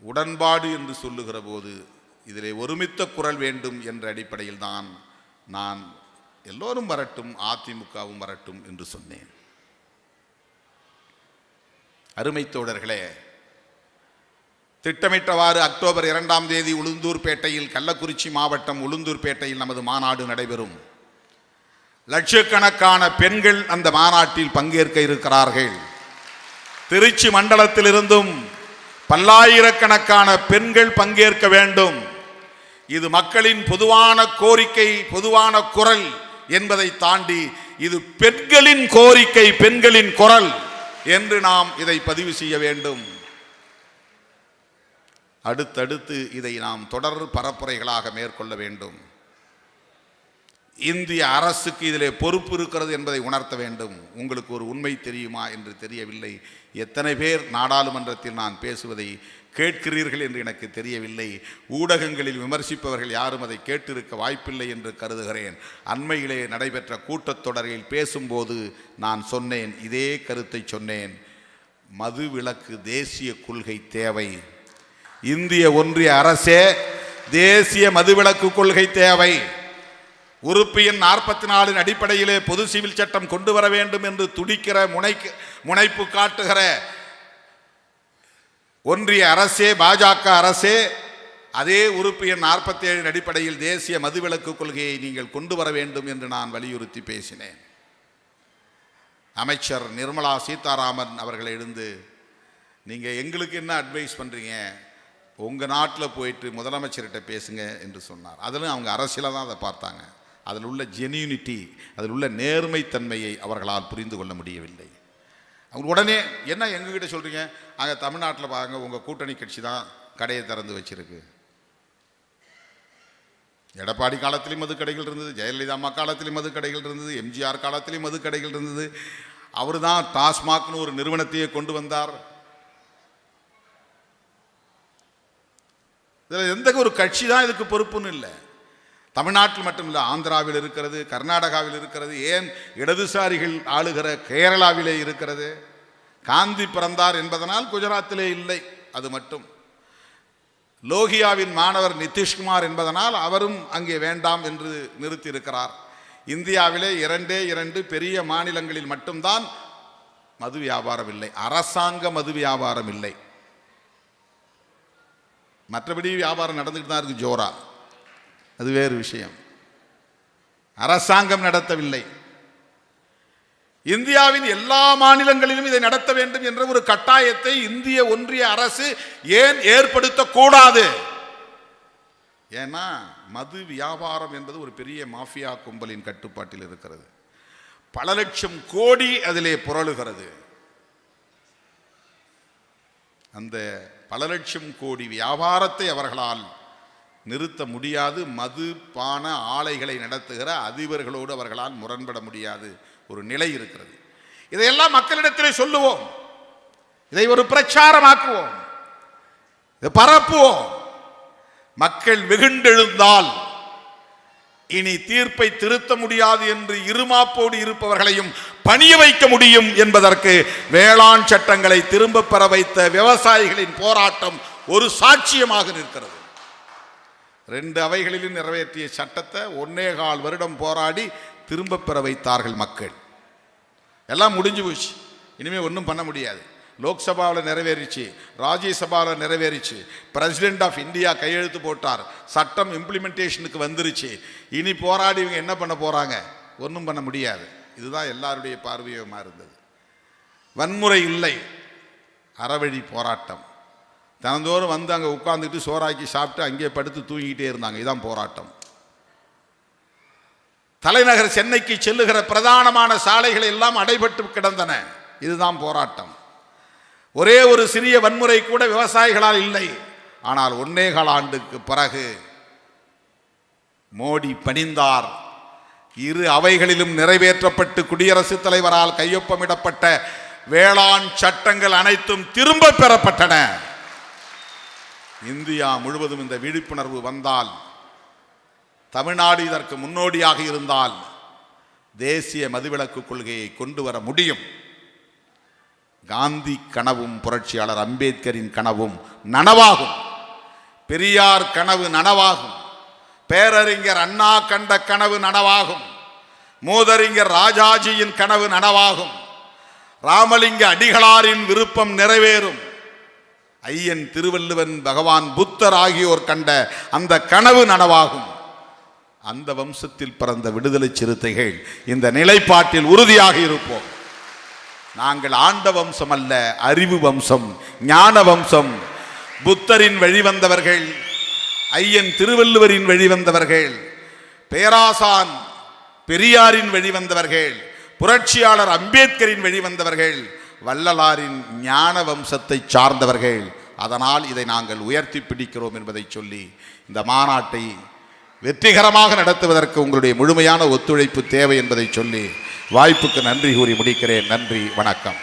உடன்பாடு என்று சொல்லுகிற போது இதிலே ஒருமித்த குரல் வேண்டும் என்ற அடிப்படையில் தான் நான் எல்லோரும் வரட்டும், அதிமுகவும் வரட்டும் என்று சொன்னேன். அருமை தோழர்களே, திட்டமிட்டவாறு அக்டோபர் 2ஆம் தேதி உளுந்தூர்பேட்டையில், கள்ளக்குறிச்சி மாவட்டம் உளுந்தூர்பேட்டையில் நமது மாநாடு நடைபெறும். லட்சக்கணக்கான பெண்கள் அந்த மாநாட்டில் பங்கேற்க இருக்கிறார்கள். திருச்சி மண்டலத்திலிருந்தும் பல்லாயிரக்கணக்கான பெண்கள் பங்கேற்க வேண்டும். இது மக்களின் பொதுவான கோரிக்கை, பொதுவான குரல் என்பதை தாண்டி இது பெண்களின் கோரிக்கை, பெண்களின் குரல் என்று நாம் இதை பதிவு செய்ய வேண்டும். அடுத்தடுத்து இதை நாம் தொடர் பரப்புரைகளாக மேற்கொள்ள வேண்டும். இந்திய அரசுக்கு இதிலே பொறுப்பு இருக்கிறது என்பதை உணர்த்த வேண்டும். உங்களுக்கு ஒரு உண்மை தெரியுமா என்று தெரியவில்லை. எத்தனை பேர் நாடாளுமன்றத்தில் நான் பேசுவதை கேட்கிறீர்கள் என்று எனக்கு தெரியவில்லை. ஊடகங்களில் விமர்சிப்பவர்கள் யாரும் அதை கேட்டிருக்க வாய்ப்பில்லை என்று கருதுகிறேன். அண்மையிலே நடைபெற்ற கூட்டத்தொடரில் பேசும்போது நான் சொன்னேன், இதே கருத்தை சொன்னேன். மதுவிலக்கு தேசிய கொள்கை தேவை. இந்திய ஒன்றிய அரசே தேசிய மதுவிலக்கு கொள்கை தேவை. உறுப்பு எண் 44 அடிப்படையிலே பொது சிவில் சட்டம் கொண்டு வர வேண்டும் என்று துடிக்கிற முனைப்பு காட்டுகிற ஒன்றிய அரசே, பாஜக அரசே, அதே உறுப்பு எண் 47 அடிப்படையில் தேசிய மதுவிலக்கு கொள்கையை நீங்கள் கொண்டு வர வேண்டும் என்று நான் வலியுறுத்தி பேசினேன். அமைச்சர் நிர்மலா சீதாராமன் அவர்கள் எழுந்து, நீங்கள் எங்களுக்கு என்ன அட்வைஸ் பண்ணுறீங்க, உங்கள் நாட்டில் போயிட்டு முதலமைச்சர்கிட்ட பேசுங்க என்று சொன்னார். அதிலும் அவங்க அரசியலாக தான் அதை பார்த்தாங்க. அதில் உள்ள ஜெனியூனிட்டி, அதில் உள்ள நேர்மைத்தன்மையை அவர்களால் புரிந்து கொள்ள முடியவில்லை. அவங்க உடனே என்ன எங்ககிட்ட சொல்கிறீங்க, அங்கே தமிழ்நாட்டில் பாருங்க உங்கள் கூட்டணி கட்சி தான் கடையை திறந்து வச்சிருக்கு. எடப்பாடி காலத்திலையும் மது கடைகள் இருந்தது, ஜெயலலிதா அம்மா காலத்திலையும் மது கடைகள் இருந்தது, எம்ஜிஆர் காலத்திலையும் மது கடைகள் இருந்தது. அவர் தான் டாஸ்மாக்னு ஒரு நிறுவனத்தையே கொண்டு வந்தார். இதில் எந்த ஒரு கட்சி தான் இதுக்கு பொறுப்புன்னு இல்லை. தமிழ்நாட்டில் மட்டும் இல்லை, ஆந்திராவில் இருக்கிறது, கர்நாடகாவில் இருக்கிறது, ஏன் இடதுசாரிகள் ஆளுகிற கேரளாவிலே இருக்கிறது. காந்தி பிறந்தார் என்பதனால் குஜராத்திலே இல்லை, அது மட்டும். லோகியாவின் மாணவர் நிதிஷ்குமார் என்பதனால் அவரும் அங்கே வேண்டாம் என்று நிறுத்தியிருக்கிறார். இந்தியாவிலே 2 பெரிய மாநிலங்களில் மட்டும்தான் மது வியாபாரம் இல்லை, அரசாங்க மது வியாபாரம் இல்லை. மற்றபடி வியாபாரம் நடந்துகிட்டு தான் இருக்கு ஜோரா, அது வேறு விஷயம். அரசாங்கம் நடத்தவில்லை. இந்தியாவின் எல்லா மாநிலங்களிலும் இதை நடத்த வேண்டும் என்ற ஒரு கட்டாயத்தை இந்திய ஒன்றிய அரசு ஏன் ஏற்படுத்தக்கூடாது? ஏன்னா மது வியாபாரம் என்பது ஒரு பெரிய மாஃபியா கும்பலின் கட்டுப்பாட்டில் இருக்கிறது. பல லட்சம் கோடி அதிலே புரளுகிறது. அந்த பல லட்சம் கோடி வியாபாரத்தை அவர்களால் நிறுத்த முடியாது. மது பான ஆலைகளை நடத்துகிற அதிபர்களோடு அவர்களால் முரண்பட முடியாது ஒரு நிலை இருக்கிறது. இதையெல்லாம் மக்களிடத்திலே சொல்லுவோம், இதை ஒரு பிரச்சாரமாக்குவோம், இதை பரப்புவோம். மக்கள் வெகுண்டெழுந்தால் இனி தீர்ப்பை திருத்த முடியாது என்று இருமாப்போடு இருப்பவர்களையும் பணிய வைக்க முடியும் என்பதற்கு வேளாண் சட்டங்களை திரும்ப பெற வைத்த விவசாயிகளின் போராட்டம் ஒரு சாட்சியமாக நிற்கிறது. 2 அவைகளிலும் நிறைவேற்றிய சட்டத்தை 1.25 வருடம் போராடி திரும்ப பெற வைத்தார்கள் மக்கள். எல்லாம் முடிஞ்சு போச்சு, இனிமேல் ஒன்றும் பண்ண முடியாது. லோக்சபாவில் நிறைவேறிச்சு, ராஜ்யசபாவில் நிறைவேறிச்சு, பிரசிடென்ட் ஆஃப் இந்தியா கையெழுத்து போட்டார், சட்டம் இம்ப்ளிமெண்டேஷனுக்கு வந்துருச்சு. இனி போராடி இவங்க என்ன பண்ண போகிறாங்க? ஒன்றும் பண்ண முடியாது. இதுதான் எல்லாருடைய பார்வையுமா இருந்தது. வன்முறை இல்லை, அறவழி போராட்டம். தினந்தோறும் வந்து அங்கே உட்காந்துக்கிட்டு சோறாக்கி சாப்பிட்டு அங்கே படுத்து தூங்கிக்கிட்டே இருந்தாங்க. இதுதான் போராட்டம். தலைநகர் சென்னைக்கு செல்லுகிற பிரதானமான சாலைகள் எல்லாம் அடைபட்டு கிடந்தன. இதுதான் போராட்டம். ஒரே ஒரு சிறிய வன்முறை கூட விவசாயிகளால் இல்லை. ஆனால் 1.25 ஆண்டுக்கு பிறகு மோடி பணிந்தார். 2 அவைகளிலும் நிறைவேற்றப்பட்டு குடியரசுத் தலைவரால் கையொப்பமிடப்பட்ட வேளாண் சட்டங்கள் அனைத்தும் திரும்ப பெறப்பட்டன. இந்தியா முழுவதும் இந்த விழிப்புணர்வு வந்தால், தமிழ்நாடு இதற்கு முன்னோடியாக இருந்தால் தேசிய மதுவிலக்கு கொள்கையை கொண்டு வர முடியும். காந்தி கனவும் புரட்சியாளர் அம்பேத்கரின் கனவும் நனவாகும். பெரியார் கனவு நனவாகும். பேரறிஞர் அண்ணா கண்ட கனவு நனவாகும். மூதறிஞர் ராஜாஜியின் கனவு நனவாகும். ராமலிங்க அடிகளாரின் விருப்பம் நிறைவேறும். ஐயன் திருவள்ளுவன், பகவான் புத்தர் ஆகியோர் கண்ட அந்த கனவு நனவாகும். அந்த வம்சத்தில் பிறந்த விடுதலை சிறுத்தைகள் இந்த நிலைப்பாட்டில் உறுதியாக இருப்போம். நாங்கள் ஆண்ட வம்சம் அல்ல, அறிவு வம்சம், ஞான வம்சம். புத்தரின் வழிவந்தவர்கள், ஐயன் திருவள்ளுவரின் வழிவந்தவர்கள், பேராசான் பெரியாரின் வழிவந்தவர்கள், புரட்சியாளர் அம்பேத்கரின் வழிவந்தவர்கள், வள்ளலாரின் ஞான வம்சத்தை சார்ந்தவர்கள். அதனால் இதை நாங்கள் உயர்த்தி பிடிக்கிறோம் என்பதை சொல்லி இந்த மாநாட்டை வெற்றிகரமாக நடத்துவதற்கு உங்களுடைய முழுமையான ஒத்துழைப்பு தேவை என்பதை சொல்லி வாய்ப்புக்கு நன்றி கூறி முடிக்கிறேன். நன்றி, வணக்கம்.